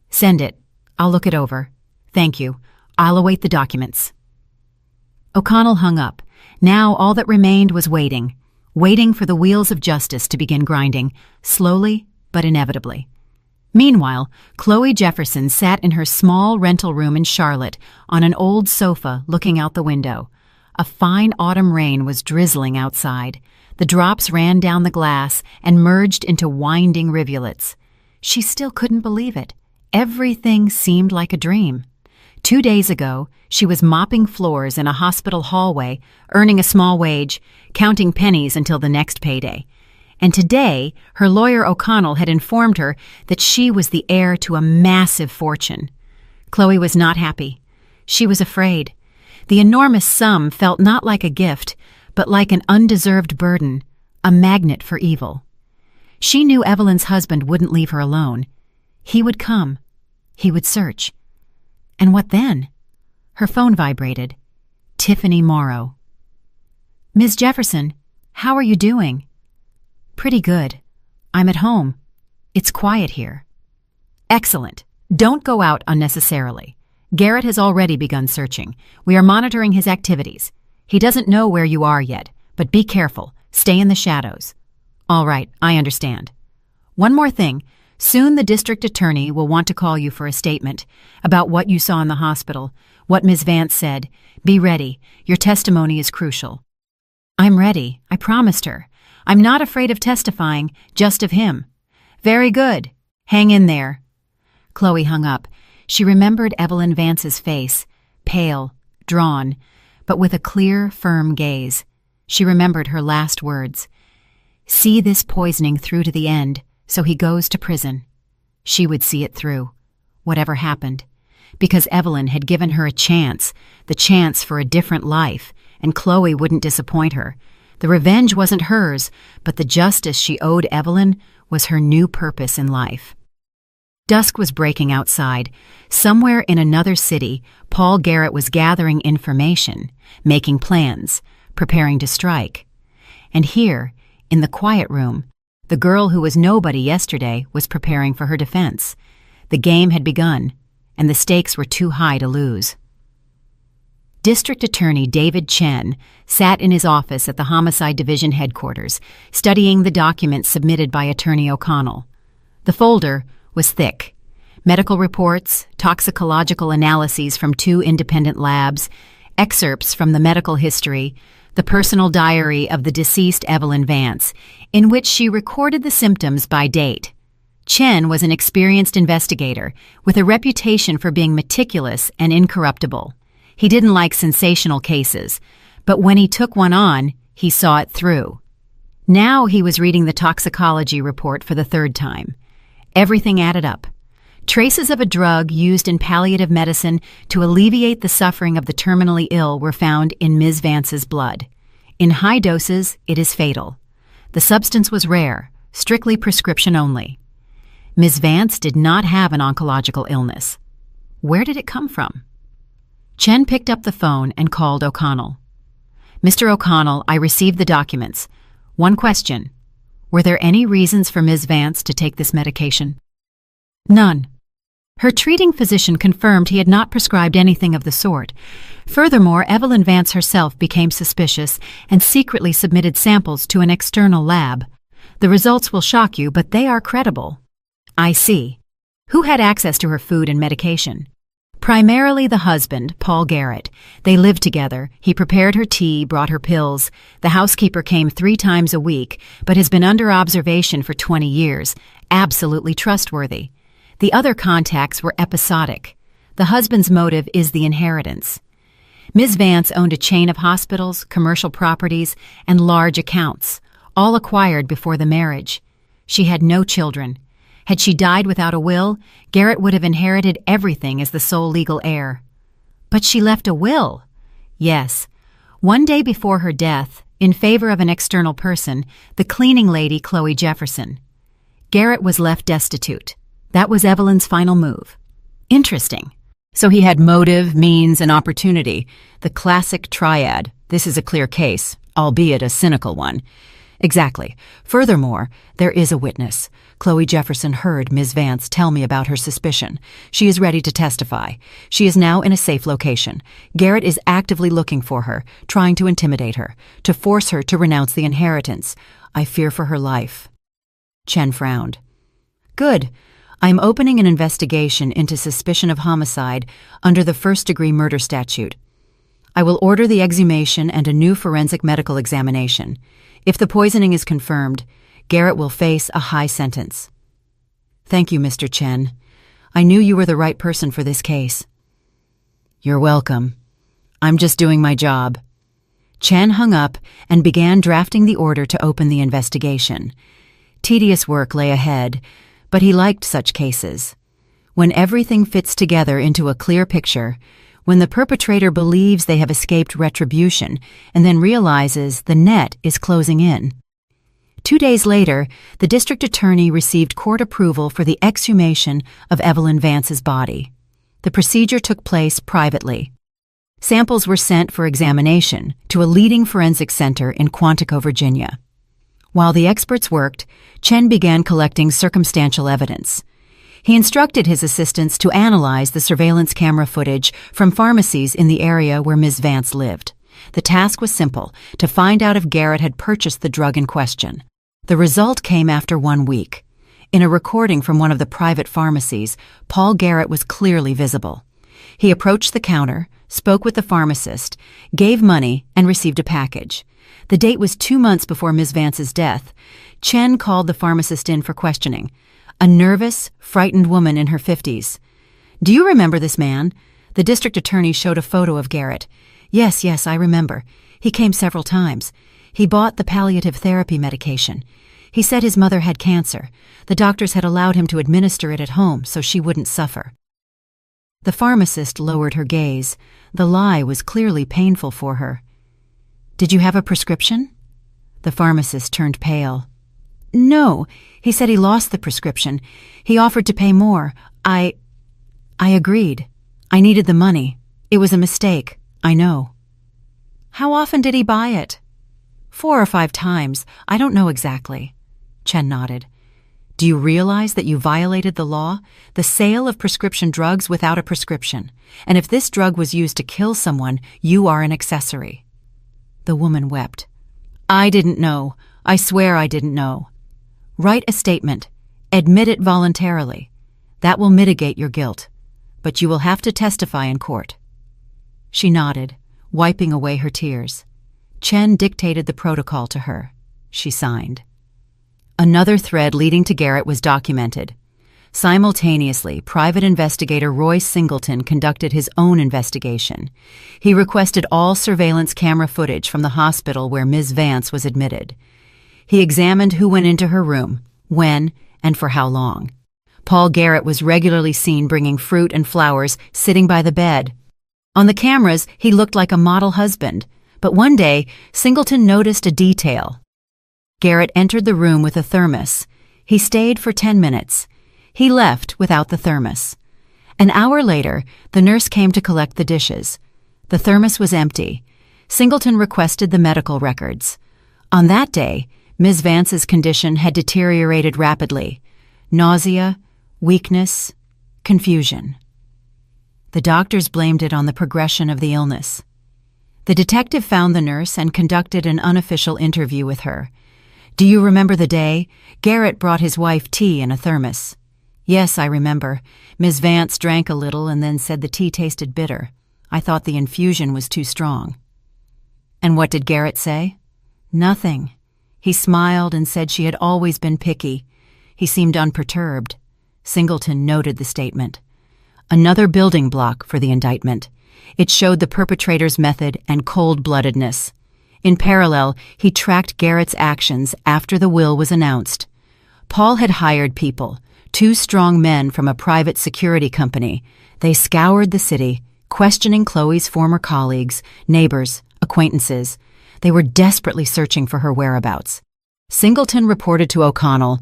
"Send it. I'll look it over. Thank you. I'll await the documents. O'Connell hung up. Now all that remained was waiting. Waiting for the wheels of justice to begin grinding, slowly but inevitably. Meanwhile, Chloe Jefferson sat in her small rental room in Charlotte on an old sofa looking out the window. A fine autumn rain was drizzling outside. The drops ran down the glass and merged into winding rivulets. She still couldn't believe it. Everything seemed like a dream. 2 days ago, she was mopping floors in a hospital hallway, earning a small wage, counting pennies until the next payday. And today, her lawyer O'Connell had informed her that she was the heir to a massive fortune. Chloe was not happy. She was afraid. The enormous sum felt not like a gift, but like an undeserved burden, a magnet for evil. She knew Evelyn's husband wouldn't leave her alone. He would come. He would search. And what then? Her phone vibrated. Tiffany Morrow. Ms. Jefferson, how are you doing? Pretty good. I'm at home. It's quiet here. Excellent. Don't go out unnecessarily. Garrett has already begun searching. We are monitoring his activities. He doesn't know where you are yet, but be careful. Stay in the shadows. All right, I understand. One more thing. Soon the district attorney will want to call you for a statement about what you saw in the hospital, what Ms. Vance said. Be ready. Your testimony is crucial. I'm ready. I promised her. I'm not afraid of testifying, just of him. Very good. Hang in there. Chloe hung up. She remembered Evelyn Vance's face, pale, drawn, but with a clear, firm gaze. She remembered her last words. See this poisoning through to the end, so he goes to prison. She would see it through, whatever happened, because Evelyn had given her a chance, the chance for a different life, and Chloe wouldn't disappoint her. The revenge wasn't hers, but the justice she owed Evelyn was her new purpose in life. Dusk was breaking outside. Somewhere in another city, Paul Garrett was gathering information, making plans, preparing to strike. And here, in the quiet room, the girl who was nobody yesterday was preparing for her defense. The game had begun, and the stakes were too high to lose. District Attorney David Chen sat in his office at the Homicide Division headquarters, studying the documents submitted by Attorney O'Connell. The folder was thick. Medical reports, toxicological analyses from 2 independent labs, excerpts from the medical history, the personal diary of the deceased Evelyn Vance, in which she recorded the symptoms by date. Chen was an experienced investigator with a reputation for being meticulous and incorruptible. He didn't like sensational cases, but when he took one on, he saw it through. Now he was reading the toxicology report for the 3rd time. Everything added up. Traces of a drug used in palliative medicine to alleviate the suffering of the terminally ill were found in Ms. Vance's blood. In high doses, it is fatal. The substance was rare, strictly prescription only. Ms. Vance did not have an oncological illness. Where did it come from? Chen picked up the phone and called O'Connell. Mr. O'Connell, I received the documents. One question. Were there any reasons for Ms. Vance to take this medication? None. Her treating physician confirmed he had not prescribed anything of the sort. Furthermore, Evelyn Vance herself became suspicious and secretly submitted samples to an external lab. The results will shock you, but they are credible. I see. Who had access to her food and medication? Primarily the husband, Paul Garrett. They lived together. He prepared her tea, brought her pills. The housekeeper came 3 times a week, but has been under observation for 20 years. Absolutely trustworthy. The other contacts were episodic. The husband's motive is the inheritance. Ms. Vance owned a chain of hospitals, commercial properties, and large accounts, all acquired before the marriage. She had no children. Had she died without a will, Garrett would have inherited everything as the sole legal heir. But she left a will. Yes. One day before her death, in favor of an external person, the cleaning lady Chloe Jefferson. Garrett was left destitute. That was Evelyn's final move. Interesting. So he had motive, means, and opportunity. The classic triad. This is a clear case, albeit a cynical one. Exactly. Furthermore, there is a witness. Chloe Jefferson heard Ms. Vance tell me about her suspicion. She is ready to testify. She is now in a safe location. Garrett is actively looking for her, trying to intimidate her, to force her to renounce the inheritance. I fear for her life. Chen frowned. Good. I am opening an investigation into suspicion of homicide under the first-degree murder statute. I will order the exhumation and a new forensic medical examination. If the poisoning is confirmed, Garrett will face a high sentence. Thank you, Mr. Chen. I knew you were the right person for this case. You're welcome. I'm just doing my job. Chen hung up and began drafting the order to open the investigation. Tedious work lay ahead, but he liked such cases. When everything fits together into a clear picture, when the perpetrator believes they have escaped retribution and then realizes the net is closing in. 2 days later, the district attorney received court approval for the exhumation of Evelyn Vance's body. The procedure took place privately. Samples were sent for examination to a leading forensic center in Quantico, Virginia. While the experts worked, Chen began collecting circumstantial evidence. He instructed his assistants to analyze the surveillance camera footage from pharmacies in the area where Ms. Vance lived. The task was simple, to find out if Garrett had purchased the drug in question. The result came after 1 week. In a recording from one of the private pharmacies, Paul Garrett was clearly visible. He approached the counter, spoke with the pharmacist, gave money, and received a package. The date was 2 months before Ms. Vance's death. Chen called the pharmacist in for questioning. A nervous, frightened woman in her 50s. Do you remember this man? The district attorney showed a photo of Garrett. Yes, I remember. He came several times. He bought the palliative therapy medication. He said his mother had cancer. The doctors had allowed him to administer it at home so she wouldn't suffer. The pharmacist lowered her gaze. The lie was clearly painful for her. Did you have a prescription? The pharmacist turned pale. No, he said he lost the prescription. He offered to pay more. I agreed. I needed the money. It was a mistake, I know. How often did he buy it? 4 or 5 times. I don't know exactly. Chen nodded. Do you realize that you violated the law? The sale of prescription drugs without a prescription. And if this drug was used to kill someone, you are an accessory. The woman wept. I didn't know. I swear I didn't know. Write a statement. Admit it voluntarily. That will mitigate your guilt. But you will have to testify in court. She nodded, wiping away her tears. Chen dictated the protocol to her. She signed. Another thread leading to Garrett was documented. Simultaneously, private investigator Roy Singleton conducted his own investigation. He requested all surveillance camera footage from the hospital where Ms. Vance was admitted. He examined who went into her room, when, and for how long. Paul Garrett was regularly seen bringing fruit and flowers, sitting by the bed. On the cameras, he looked like a model husband, but one day, Singleton noticed a detail. Garrett entered the room with a thermos. He stayed for 10 minutes. He left without the thermos. An hour later, the nurse came to collect the dishes. The thermos was empty. Singleton requested the medical records. On that day, Ms. Vance's condition had deteriorated rapidly. Nausea, weakness, confusion. The doctors blamed it on the progression of the illness. The detective found the nurse and conducted an unofficial interview with her. Do you remember the day? Garrett brought his wife tea in a thermos. Yes, I remember. Ms. Vance drank a little and then said the tea tasted bitter. I thought the infusion was too strong. And what did Garrett say? Nothing. He smiled and said she had always been picky. He seemed unperturbed. Singleton noted the statement. Another building block for the indictment. It showed the perpetrator's method and cold-bloodedness. In parallel, he tracked Garrett's actions after the will was announced. Paul had hired people, 2 strong men from a private security company. They scoured the city, questioning Chloe's former colleagues, neighbors, acquaintances. They were desperately searching for her whereabouts. Singleton reported to O'Connell,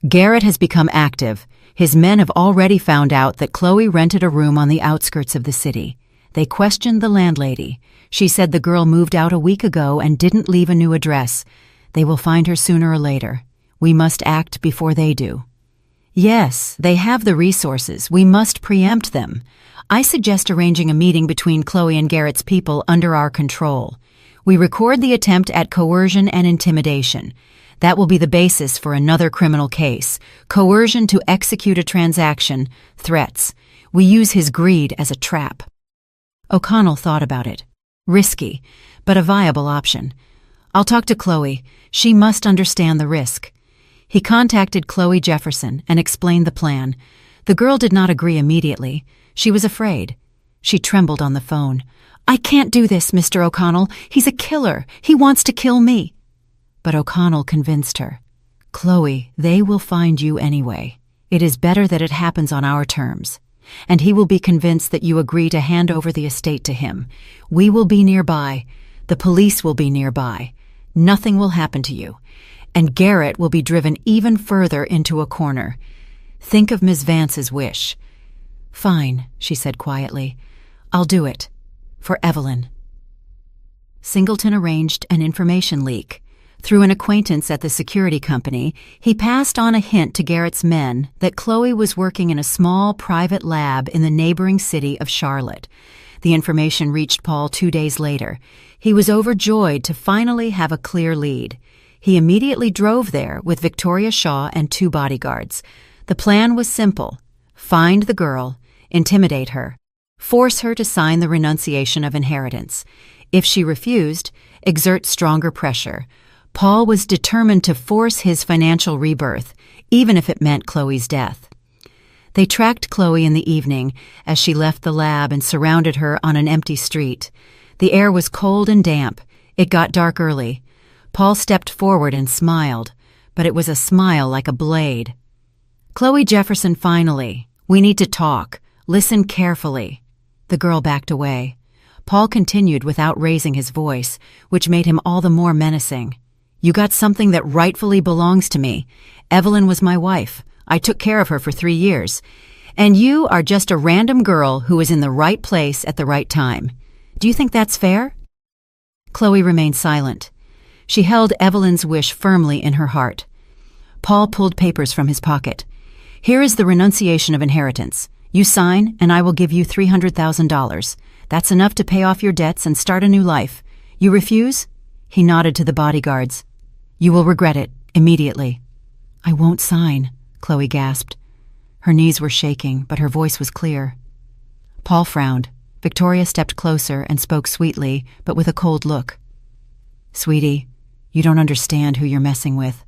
Garrett has become active. His men have already found out that Chloe rented a room on the outskirts of the city. They questioned the landlady. She said the girl moved out a week ago and didn't leave a new address. They will find her sooner or later. We must act before they do. Yes, they have the resources. We must preempt them. I suggest arranging a meeting between Chloe and Garrett's people under our control. We record the attempt at coercion and intimidation. That will be the basis for another criminal case. Coercion to execute a transaction, threats. We use his greed as a trap. O'Connell thought about it. Risky, but a viable option. I'll talk to Chloe. She must understand the risk. He contacted Chloe Jefferson and explained the plan. The girl did not agree immediately. She was afraid. She trembled on the phone. I can't do this, Mr. O'Connell. He's a killer. He wants to kill me. But O'Connell convinced her. Chloe, they will find you anyway. It is better that it happens on our terms. And he will be convinced that you agree to hand over the estate to him. We will be nearby. The police will be nearby. Nothing will happen to you. And Garrett will be driven even further into a corner. Think of Miss Vance's wish. Fine, she said quietly. I'll do it. For Evelyn. Singleton arranged an information leak. Through an acquaintance at the security company, he passed on a hint to Garrett's men that Chloe was working in a small private lab in the neighboring city of Charlotte. The information reached Paul 2 days later. He was overjoyed to finally have a clear lead. He immediately drove there with Victoria Shaw and 2 bodyguards. The plan was simple. Find the girl, intimidate her, force her to sign the renunciation of inheritance. If she refused, exert stronger pressure. Paul was determined to force his financial rebirth, even if it meant Chloe's death. They tracked Chloe in the evening as she left the lab and surrounded her on an empty street. The air was cold and damp. It got dark early. Paul stepped forward and smiled, but it was a smile like a blade. Chloe Jefferson, finally. We need to talk. Listen carefully. The girl backed away. Paul continued without raising his voice, which made him all the more menacing. You got something that rightfully belongs to me. Evelyn was my wife. I took care of her for 3 years. And you are just a random girl who was in the right place at the right time. Do you think that's fair? Chloe remained silent. She held Evelyn's wish firmly in her heart. Paul pulled papers from his pocket. Here is the renunciation of inheritance. You sign, and I will give you $300,000. That's enough to pay off your debts and start a new life. You refuse? He nodded to the bodyguards. You will regret it, immediately. I won't sign, Chloe gasped. Her knees were shaking, but her voice was clear. Paul frowned. Victoria stepped closer and spoke sweetly, but with a cold look. Sweetie, you don't understand who you're messing with.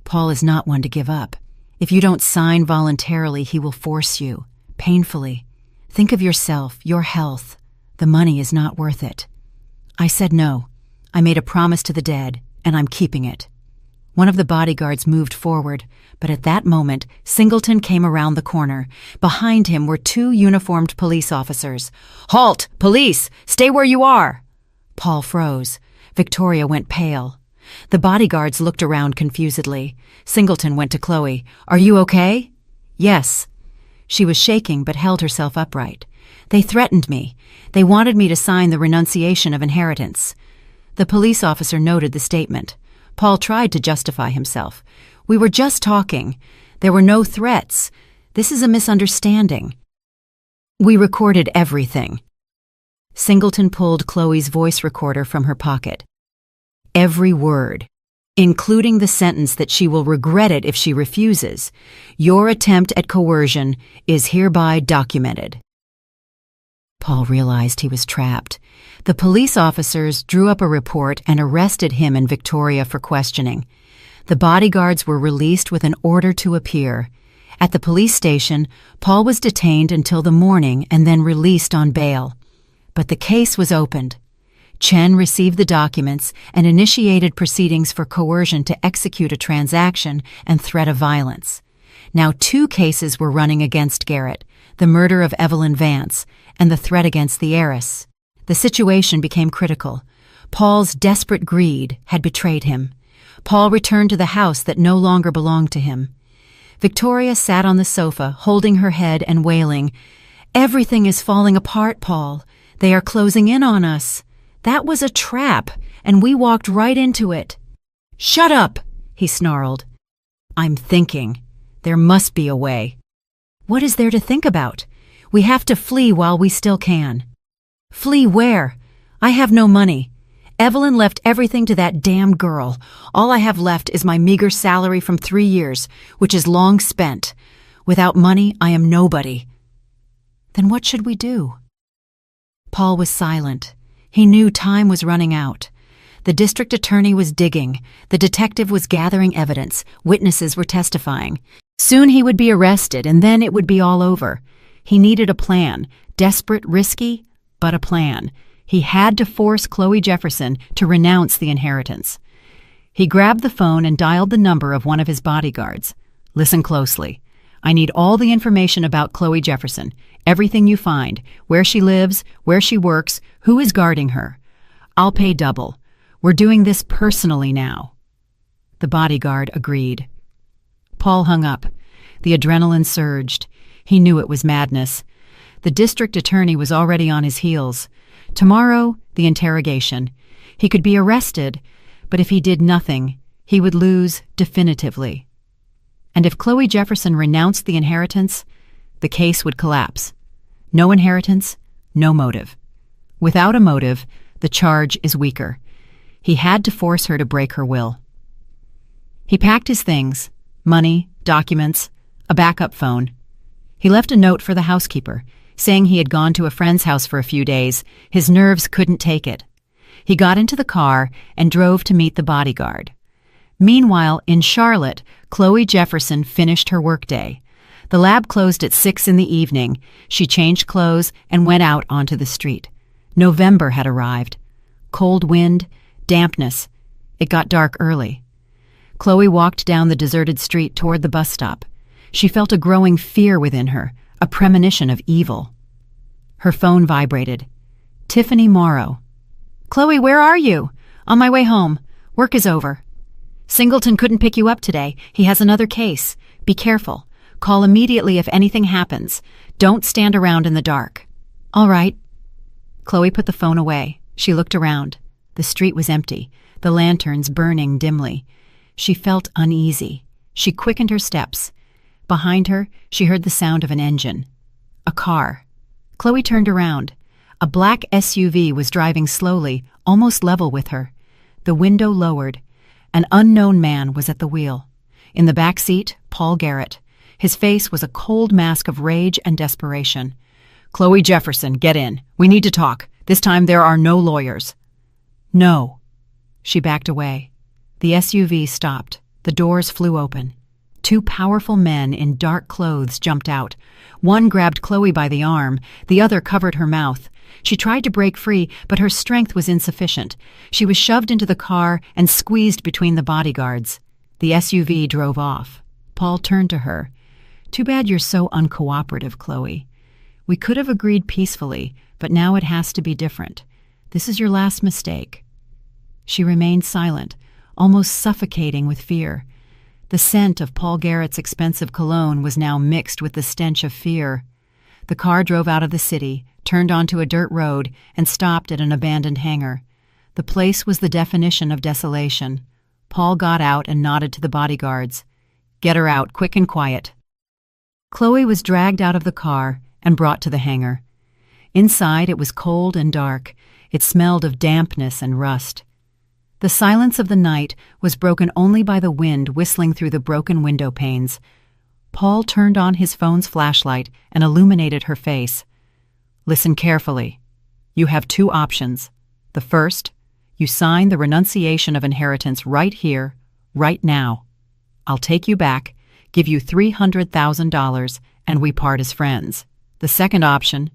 Paul is not one to give up. If you don't sign voluntarily, he will force you, painfully. Think of yourself, your health. The money is not worth it. I said no. I made a promise to the dead, and I'm keeping it. One of the bodyguards moved forward, but at that moment, Singleton came around the corner. Behind him were 2 uniformed police officers. Halt! Police! Stay where you are! Paul froze. Victoria went pale. The bodyguards looked around confusedly. Singleton went to Chloe. Are you okay? Yes. She was shaking but held herself upright. They threatened me. They wanted me to sign the renunciation of inheritance. The police officer noted the statement. Paul tried to justify himself. We were just talking. There were no threats. This is a misunderstanding. We recorded everything. Singleton pulled Chloe's voice recorder from her pocket. Every word, including the sentence that she will regret it if she refuses. Your attempt at coercion is hereby documented. Paul realized he was trapped. The police officers drew up a report and arrested him and Victoria for questioning. The bodyguards were released with an order to appear. At the police station, Paul was detained until the morning and then released on bail. But the case was opened. Chen received the documents and initiated proceedings for coercion to execute a transaction and threat of violence. Now 2 cases were running against Garrett, the murder of Evelyn Vance and the threat against the heiress. The situation became critical. Paul's desperate greed had betrayed him. Paul returned to the house that no longer belonged to him. Victoria sat on the sofa, holding her head and wailing, "Everything is falling apart, Paul. They are closing in on us. That was a trap, and we walked right into it." "Shut up!" he snarled. "I'm thinking. There must be a way." "What is there to think about? We have to flee while we still can." "Flee where? I have no money. Evelyn left everything to that damn girl. All I have left is my meager salary from 3 years, which is long spent. Without money, I am nobody." "Then what should we do?" Paul was silent. He knew time was running out. The district attorney was digging. The detective was gathering evidence. Witnesses were testifying. Soon he would be arrested, and then it would be all over. He needed a plan. Desperate, risky, but a plan. He had to force Chloe Jefferson to renounce the inheritance. He grabbed the phone and dialed the number of one of his bodyguards. "Listen closely. I need all the information about Chloe Jefferson. Everything you find. Where she lives, where she works, who is guarding her. I'll pay double. We're doing this personally now." The bodyguard agreed. Paul hung up. The adrenaline surged. He knew it was madness. The district attorney was already on his heels. Tomorrow, the interrogation. He could be arrested, but if he did nothing, he would lose definitively. And if Chloe Jefferson renounced the inheritance, the case would collapse. No inheritance, no motive. Without a motive, the charge is weaker. He had to force her to break her will. He packed his things, money, documents, a backup phone. He left a note for the housekeeper, saying he had gone to a friend's house for a few days. His nerves couldn't take it. He got into the car and drove to meet the bodyguard. Meanwhile, in Charlotte, Chloe Jefferson finished her workday. The lab closed at 6 in the evening. She changed clothes and went out onto the street. November had arrived. Cold wind, dampness. It got dark early. Chloe walked down the deserted street toward the bus stop. She felt a growing fear within her, a premonition of evil. Her phone vibrated. Tiffany Morrow. "Chloe, where are you?" "On my way home. Work is over." "Singleton couldn't pick you up today. He has another case. Be careful. Call immediately if anything happens. Don't stand around in the dark." "All right." Chloe put the phone away. She looked around. The street was empty, the lanterns burning dimly. She felt uneasy. She quickened her steps. Behind her, she heard the sound of an engine. A car. Chloe turned around. A black SUV was driving slowly, almost level with her. The window lowered. An unknown man was at the wheel. In the back seat, Paul Garrett. His face was a cold mask of rage and desperation. "Chloe Jefferson, get in. We need to talk. This time there are no lawyers." "No." She backed away. The SUV stopped. The doors flew open. 2 powerful men in dark clothes jumped out. One grabbed Chloe by the arm. The other covered her mouth. She tried to break free, but her strength was insufficient. She was shoved into the car and squeezed between the bodyguards. The SUV drove off. Paul turned to her. "Too bad you're so uncooperative, Chloe. We could have agreed peacefully, but now it has to be different. This is your last mistake." She remained silent, almost suffocating with fear. The scent of Paul Garrett's expensive cologne was now mixed with the stench of fear. The car drove out of the city, turned onto a dirt road, and stopped at an abandoned hangar. The place was the definition of desolation. Paul got out and nodded to the bodyguards. "Get her out, quick and quiet." Chloe was dragged out of the car and brought to the hangar. Inside, it was cold and dark. It smelled of dampness and rust. The silence of the night was broken only by the wind whistling through the broken window panes. Paul turned on his phone's flashlight and illuminated her face. "Listen carefully. You have 2 options. The first, you sign the renunciation of inheritance right here, right now. I'll take you back, give you $300,000, and we part as friends. The second option..."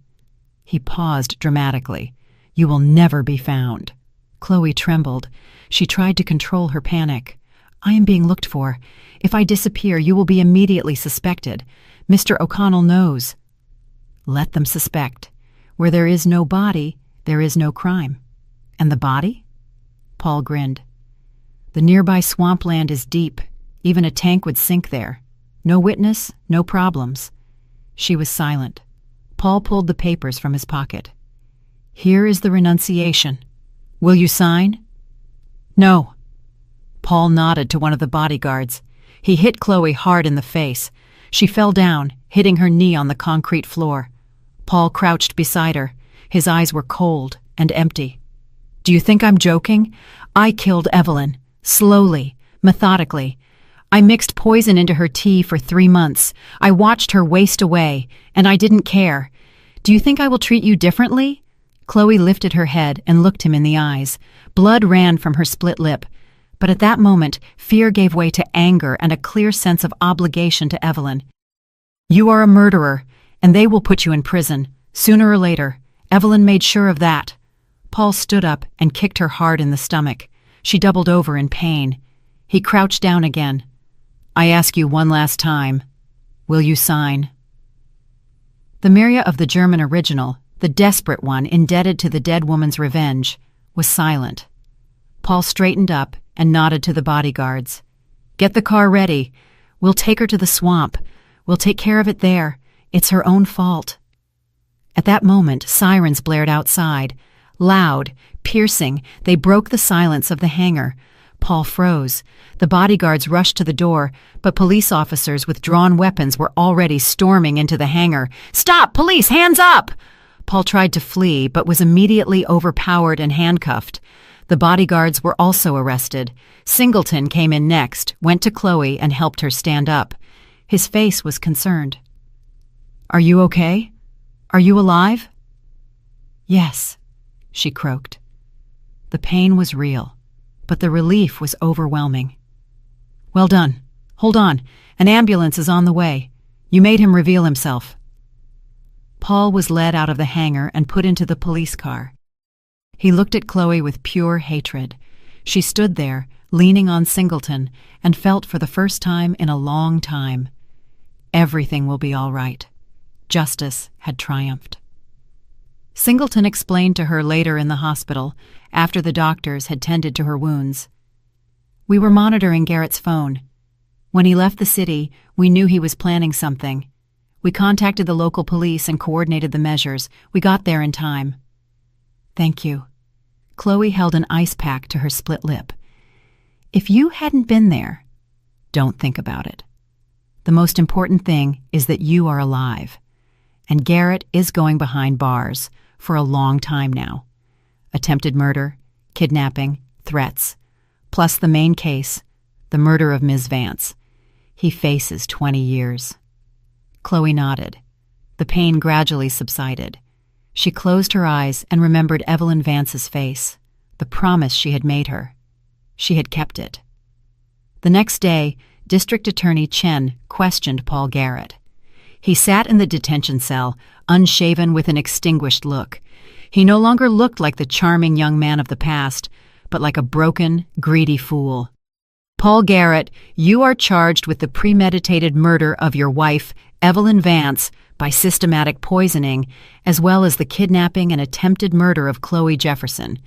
He paused dramatically. "You will never be found." Chloe trembled. She tried to control her panic. "I am being looked for. If I disappear, you will be immediately suspected. Mr. O'Connell knows." "Let them suspect. Where there is no body, there is no crime." "And the body?" Paul grinned. "The nearby swampland is deep. Even a tank would sink there. No witness, no problems." She was silent. Paul pulled the papers from his pocket. "Here is the renunciation. Will you sign?" "No." Paul nodded to one of the bodyguards. He hit Chloe hard in the face. She fell down, hitting her knee on the concrete floor. Paul crouched beside her. His eyes were cold and empty. "Do you think I'm joking? I killed Evelyn. Slowly, methodically. I mixed poison into her tea for 3 months. I watched her waste away, and I didn't care. Do you think I will treat you differently?" Chloe lifted her head and looked him in the eyes. Blood ran from her split lip. But at that moment, fear gave way to anger and a clear sense of obligation to Evelyn. "You are a murderer, and they will put you in prison, sooner or later. Evelyn made sure of that." Paul stood up and kicked her hard in the stomach. She doubled over in pain. He crouched down again. "I ask you one last time. Will you sign?" The Miria of the German original, the desperate one indebted to the dead woman's revenge, was silent. Paul straightened up and nodded to the bodyguards. "Get the car ready. We'll take her to the swamp. We'll take care of it there. It's her own fault." At that moment, sirens blared outside. Loud, piercing, they broke the silence of the hangar. Paul froze. The bodyguards rushed to the door, but police officers with drawn weapons were already storming into the hangar. "Stop! Police! Hands up!" Paul tried to flee, but was immediately overpowered and handcuffed. The bodyguards were also arrested. Singleton came in next, went to Chloe, and helped her stand up. His face was concerned. "Are you okay? Are you alive?" "Yes," she croaked. The pain was real, but the relief was overwhelming. "Well done. Hold on. An ambulance is on the way. You made him reveal himself." Paul was led out of the hangar and put into the police car. He looked at Chloe with pure hatred. She stood there, leaning on Singleton, and felt for the first time in a long time. Everything will be all right. Justice had triumphed. Singleton explained to her later in the hospital, after the doctors had tended to her wounds. "We were monitoring Garrett's phone. When he left the city, we knew he was planning something. We contacted the local police and coordinated the measures. We got there in time." "Thank you." Chloe held an ice pack to her split lip. "If you hadn't been there, don't think about it. The most important thing is that you are alive. And Garrett is going behind bars for a long time now. Attempted murder, kidnapping, threats, plus the main case, the murder of Ms. Vance. He faces 20 years. Chloe nodded. The pain gradually subsided. She closed her eyes and remembered Evelyn Vance's face, the promise she had made her. She had kept it. The next day, District Attorney Chen questioned Paul Garrett. He sat in the detention cell, unshaven with an extinguished look. He no longer looked like the charming young man of the past, but like a broken, greedy fool. "Paul Garrett, you are charged with the premeditated murder of your wife, Evelyn Vance, by systematic poisoning, as well as the kidnapping and attempted murder of Chloe Jefferson.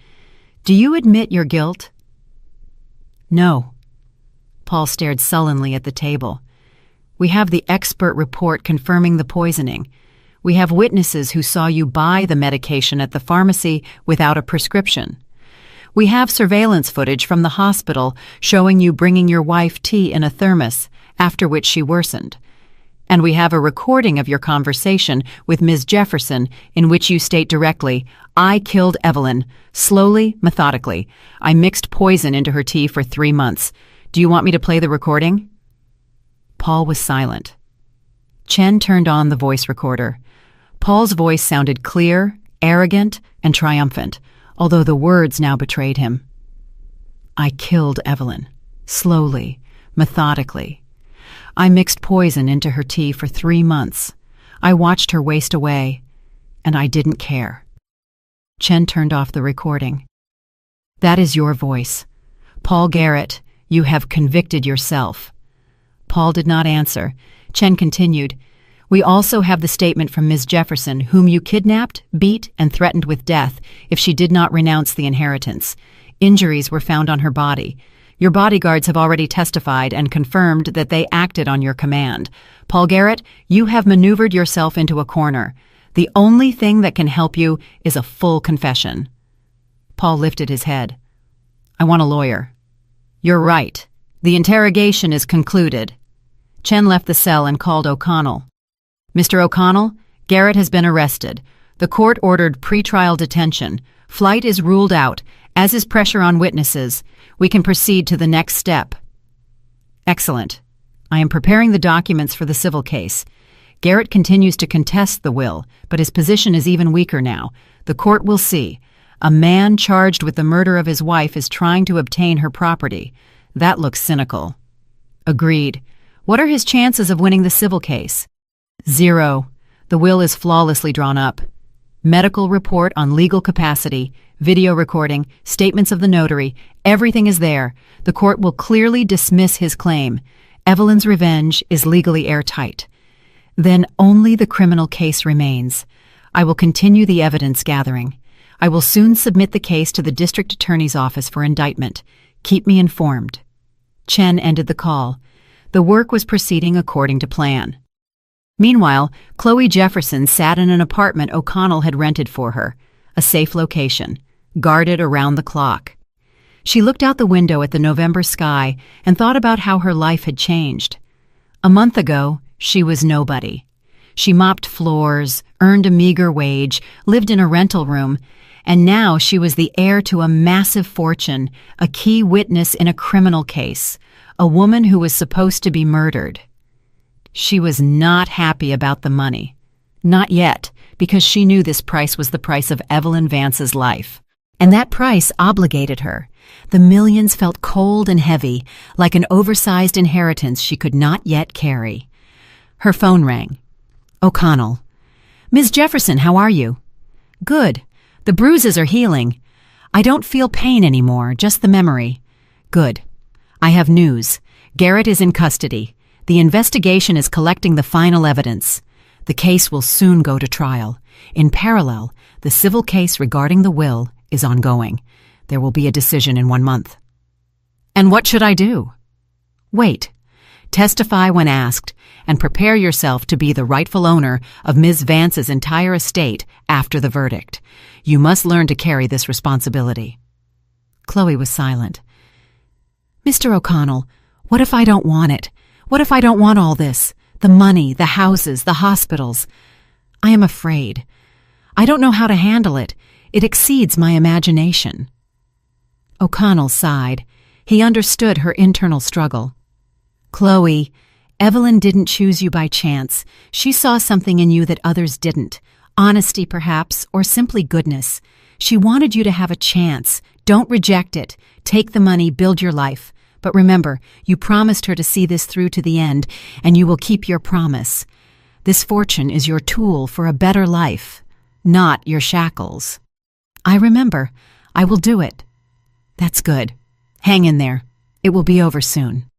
Do you admit your guilt?" "No." Paul stared sullenly at the table. "We have the expert report confirming the poisoning. We have witnesses who saw you buy the medication at the pharmacy without a prescription. We have surveillance footage from the hospital showing you bringing your wife tea in a thermos, after which she worsened. And we have a recording of your conversation with Ms. Jefferson in which you state directly, 'I killed Evelyn, slowly, methodically. I mixed poison into her tea for 3 months. Do you want me to play the recording?'" Paul was silent. Chen turned on the voice recorder. Paul's voice sounded clear, arrogant, and triumphant, although the words now betrayed him. "I killed Evelyn, slowly, methodically. I mixed poison into her tea for 3 months. I watched her waste away, and I didn't care." Chen turned off the recording. "That is your voice. Paul Garrett, you have convicted yourself." Paul did not answer. Chen continued, "We also have the statement from Ms. Jefferson, whom you kidnapped, beat, and threatened with death if she did not renounce the inheritance. Injuries were found on her body. Your bodyguards have already testified and confirmed that they acted on your command. Paul Garrett, you have maneuvered yourself into a corner. The only thing that can help you is a full confession." Paul lifted his head. "I want a lawyer." You're right. The interrogation is concluded. Chen left the cell and called O'Connell. Mr. O'Connell, Garrett has been arrested. The court ordered pretrial detention. Flight is ruled out, as is pressure on witnesses. We can proceed to the next step. Excellent. I am preparing the documents for the civil case. Garrett continues to contest the will, but his position is even weaker now. The court will see. A man charged with the murder of his wife is trying to obtain her property. That looks cynical. Agreed. What are his chances of winning the civil case? 0. The will is flawlessly drawn up. Medical report on legal capacity, video recording, statements of the notary, everything is there. The court will clearly dismiss his claim. Evelyn's revenge is legally airtight. Then only the criminal case remains. I will continue the evidence gathering. I will soon submit the case to the district attorney's office for indictment. Keep me informed. Chen ended the call. The work was proceeding according to plan. Meanwhile, Chloe Jefferson sat in an apartment O'Connell had rented for her, a safe location, guarded around the clock. She looked out the window at the November sky and thought about how her life had changed. A month ago, she was nobody. She mopped floors, earned a meager wage, lived in a rental room, and now she was the heir to a massive fortune, a key witness in a criminal case, a woman who was supposed to be murdered. She was not happy about the money. Not yet, because she knew this price was the price of Evelyn Vance's life. And that price obligated her. The millions felt cold and heavy, like an oversized inheritance she could not yet carry. Her phone rang. O'Connell. Ms. Jefferson, how are you? Good. The bruises are healing. I don't feel pain anymore, just the memory. Good. I have news. Garrett is in custody. The investigation is collecting the final evidence. The case will soon go to trial. In parallel, the civil case regarding the will is ongoing. There will be a decision in 1 month. And what should I do? Wait. Testify when asked, and prepare yourself to be the rightful owner of Ms. Vance's entire estate after the verdict. You must learn to carry this responsibility. Chloe was silent. Mr. O'Connell, what if I don't want it? What if I don't want all this? The money, the houses, the hospitals. I am afraid. I don't know how to handle it. It exceeds my imagination. O'Connell sighed. He understood her internal struggle. Chloe, Evelyn didn't choose you by chance. She saw something in you that others didn't. Honesty, perhaps, or simply goodness. She wanted you to have a chance. Don't reject it. Take the money, build your life. But remember, you promised her to see this through to the end, and you will keep your promise. This fortune is your tool for a better life, not your shackles. I remember. I will do it. That's good. Hang in there. It will be over soon.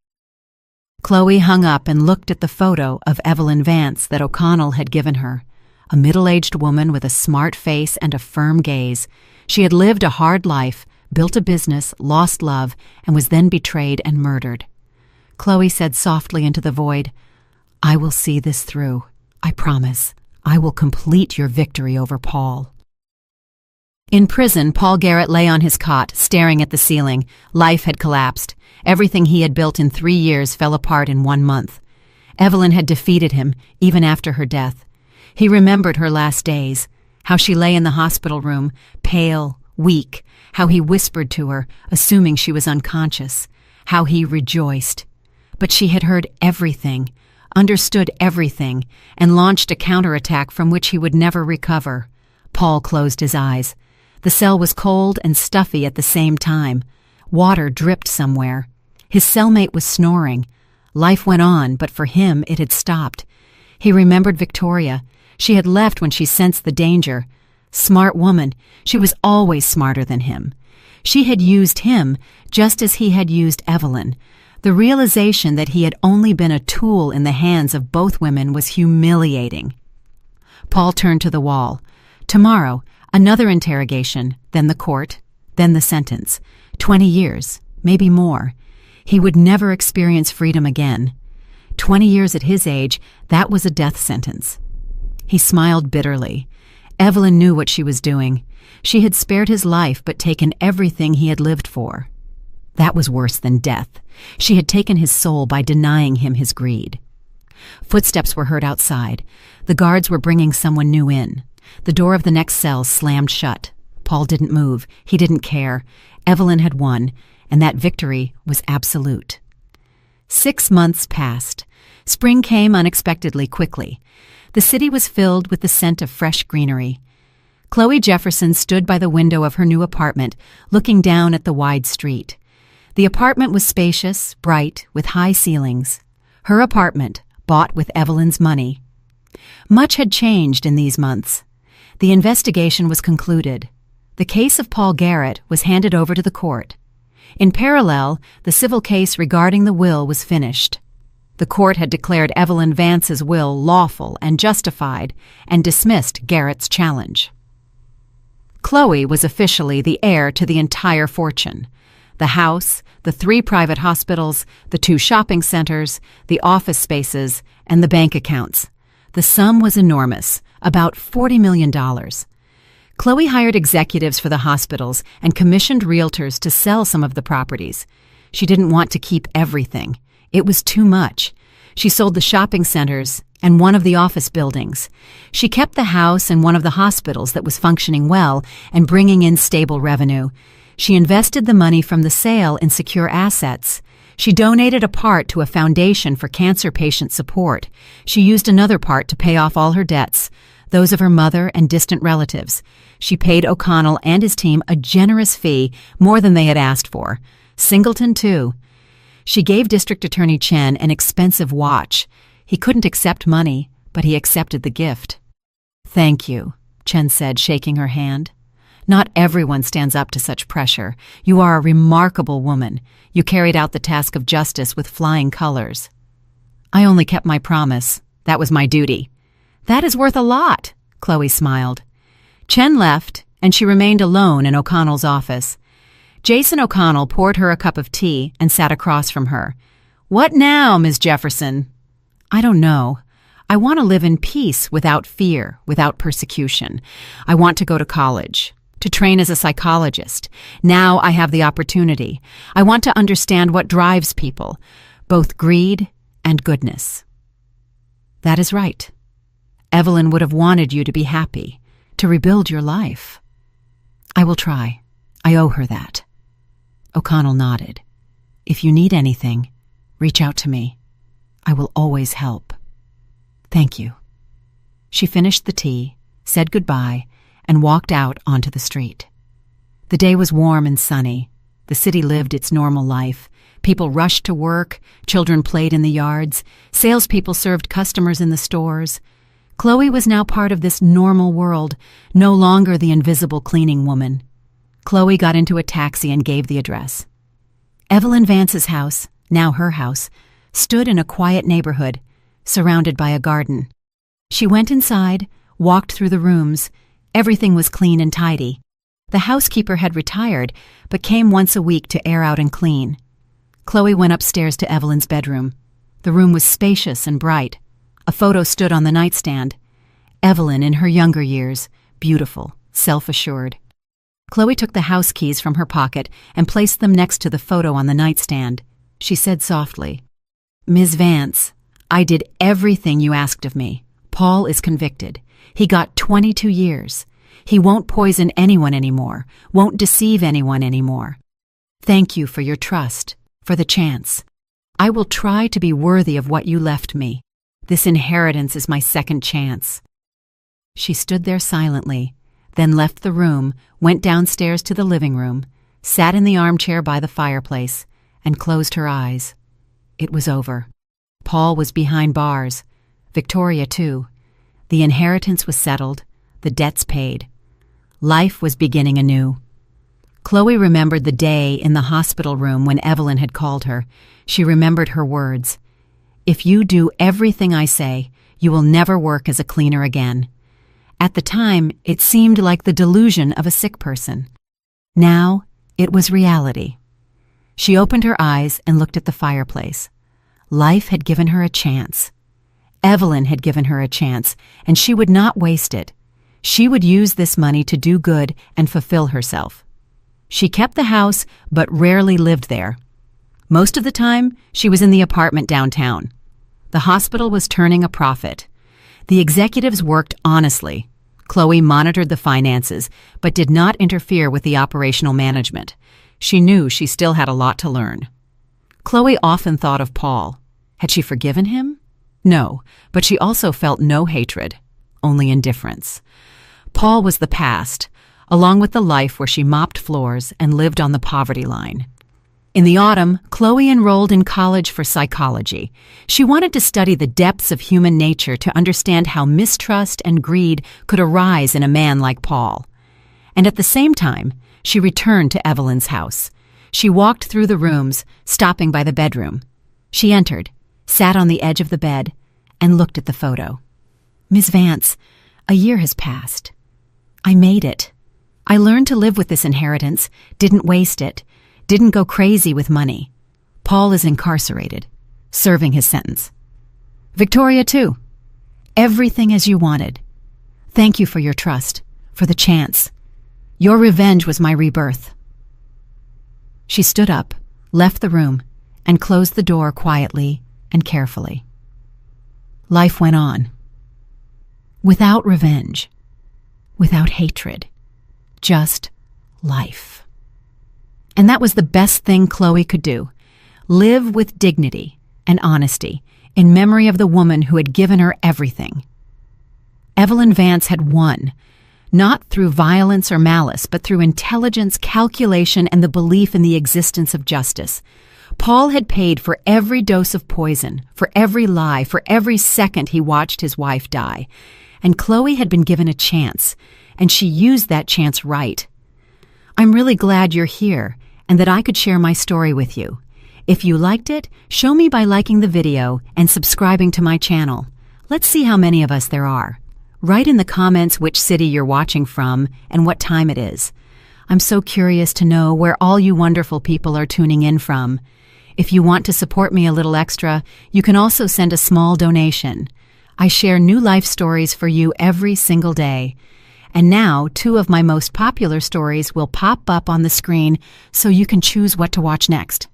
Chloe hung up and looked at the photo of Evelyn Vance that O'Connell had given her. A middle-aged woman with a smart face and a firm gaze. She had lived a hard life, built a business, lost love, and was then betrayed and murdered. Chloe said softly into the void, I will see this through. I promise. I will complete your victory over Paul. In prison, Paul Garrett lay on his cot, staring at the ceiling. Life had collapsed. Everything he had built in 3 years fell apart in 1 month. Evelyn had defeated him, even after her death. He remembered her last days, how she lay in the hospital room, pale, weak, how he whispered to her, assuming she was unconscious, how he rejoiced. But she had heard everything, understood everything, and launched a counterattack from which he would never recover. Paul closed his eyes. The cell was cold and stuffy at the same time. Water dripped somewhere. His cellmate was snoring. Life went on, but for him it had stopped. He remembered Victoria. She had left when she sensed the danger. Smart woman, she was always smarter than him. She had used him just as he had used Evelyn. The realization that he had only been a tool in the hands of both women was humiliating. Paul turned to the wall. Tomorrow, another interrogation, then the court, then the sentence. 20 years, maybe more. He would never experience freedom again. 20 years at his age, that was a death sentence. He smiled bitterly. Evelyn knew what she was doing. She had spared his life but taken everything he had lived for. That was worse than death. She had taken his soul by denying him his greed. Footsteps were heard outside. The guards were bringing someone new in. The door of the next cell slammed shut. Paul didn't move. He didn't care. Evelyn had won, and that victory was absolute. 6 months passed. Spring came unexpectedly quickly. The city was filled with the scent of fresh greenery. Chloe Jefferson stood by the window of her new apartment, looking down at the wide street. The apartment was spacious, bright, with high ceilings. Her apartment, bought with Evelyn's money. Much had changed in these months. The investigation was concluded. The case of Paul Garrett was handed over to the court. In parallel, the civil case regarding the will was finished. The court had declared Evelyn Vance's will lawful and justified and dismissed Garrett's challenge. Chloe was officially the heir to the entire fortune. The house, the 3 private hospitals, the 2 shopping centers, the office spaces, and the bank accounts. The sum was enormous, about $40 million. Chloe hired executives for the hospitals and commissioned realtors to sell some of the properties. She didn't want to keep everything. It was too much. She sold the shopping centers and one of the office buildings. She kept the house and one of the hospitals that was functioning well and bringing in stable revenue. She invested the money from the sale in secure assets. She donated a part to a foundation for cancer patient support. She used another part to pay off all her debts, those of her mother and distant relatives. She paid O'Connell and his team a generous fee, more than they had asked for. Singleton, too. She gave District Attorney Chen an expensive watch. He couldn't accept money, but he accepted the gift. "Thank you," Chen said, shaking her hand. "Not everyone stands up to such pressure. You are a remarkable woman. You carried out the task of justice with flying colors." "I only kept my promise. That was my duty." "That is worth a lot," Chloe smiled. Chen left, and she remained alone in O'Connell's office. Jason O'Connell poured her a cup of tea and sat across from her. "What now, Miss Jefferson?" "I don't know. I want to live in peace without fear, without persecution. I want to go to college, to train as a psychologist. Now I have the opportunity. I want to understand what drives people, both greed and goodness." "That is right. Evelyn would have wanted you to be happy, to rebuild your life." "I will try. I owe her that." O'Connell nodded. "If you need anything, reach out to me. I will always help." "Thank you." She finished the tea, said goodbye, and walked out onto the street. The day was warm and sunny. The city lived its normal life. People rushed to work, children played in the yards, salespeople served customers in the stores. Chloe was now part of this normal world, no longer the invisible cleaning woman. Chloe got into a taxi and gave the address. Evelyn Vance's house, now her house, stood in a quiet neighborhood, surrounded by a garden. She went inside, walked through the rooms. Everything was clean and tidy. The housekeeper had retired, but came once a week to air out and clean. Chloe went upstairs to Evelyn's bedroom. The room was spacious and bright. A photo stood on the nightstand. Evelyn in her younger years, beautiful, self-assured. Chloe took the house keys from her pocket and placed them next to the photo on the nightstand. She said softly, "Ms. Vance, I did everything you asked of me. Paul is convicted. He got 22 years. He won't poison anyone anymore, won't deceive anyone anymore. Thank you for your trust, for the chance. I will try to be worthy of what you left me. This inheritance is my second chance." She stood there silently, then left the room, went downstairs to the living room, sat in the armchair by the fireplace, and closed her eyes. It was over. Paul was behind bars. Victoria, too. The inheritance was settled, the debts paid. Life was beginning anew. Chloe remembered the day in the hospital room when Evelyn had called her. She remembered her words. "If you do everything I say, you will never work as a cleaner again." At the time, it seemed like the delusion of a sick person. Now, it was reality. She opened her eyes and looked at the fireplace. Life had given her a chance. Evelyn had given her a chance, and she would not waste it. She would use this money to do good and fulfill herself. She kept the house, but rarely lived there. Most of the time, she was in the apartment downtown. The hospital was turning a profit. The executives worked honestly. Chloe monitored the finances, but did not interfere with the operational management. She knew she still had a lot to learn. Chloe often thought of Paul. Had she forgiven him? No, but she also felt no hatred, only indifference. Paul was the past, along with the life where she mopped floors and lived on the poverty line. In the autumn, Chloe enrolled in college for psychology. She wanted to study the depths of human nature to understand how mistrust and greed could arise in a man like Paul. And at the same time, she returned to Evelyn's house. She walked through the rooms, stopping by the bedroom. She entered, sat on the edge of the bed, and looked at the photo. "Miss Vance, a year has passed. I made it. I learned to live with this inheritance, didn't waste it, didn't go crazy with money. Paul is incarcerated, serving his sentence. Victoria, too. Everything as you wanted. Thank you for your trust, for the chance. Your revenge was my rebirth." She stood up, left the room, and closed the door quietly and carefully. Life went on. Without revenge, without hatred, just life. And that was the best thing Chloe could do. Live with dignity and honesty in memory of the woman who had given her everything. Evelyn Vance had won, not through violence or malice, but through intelligence, calculation, and the belief in the existence of justice. Paul had paid for every dose of poison, for every lie, for every second he watched his wife die. And Chloe had been given a chance, and she used that chance right. I'm really glad you're here and that I could share my story with you. If you liked it, show me by liking the video and subscribing to my channel. Let's see how many of us there are. Write in the comments which city you're watching from and what time it is. I'm so curious to know where all you wonderful people are tuning in from. If you want to support me a little extra, you can also send a small donation. I share new life stories for you every single day. And now, 2 of my most popular stories will pop up on the screen so you can choose what to watch next.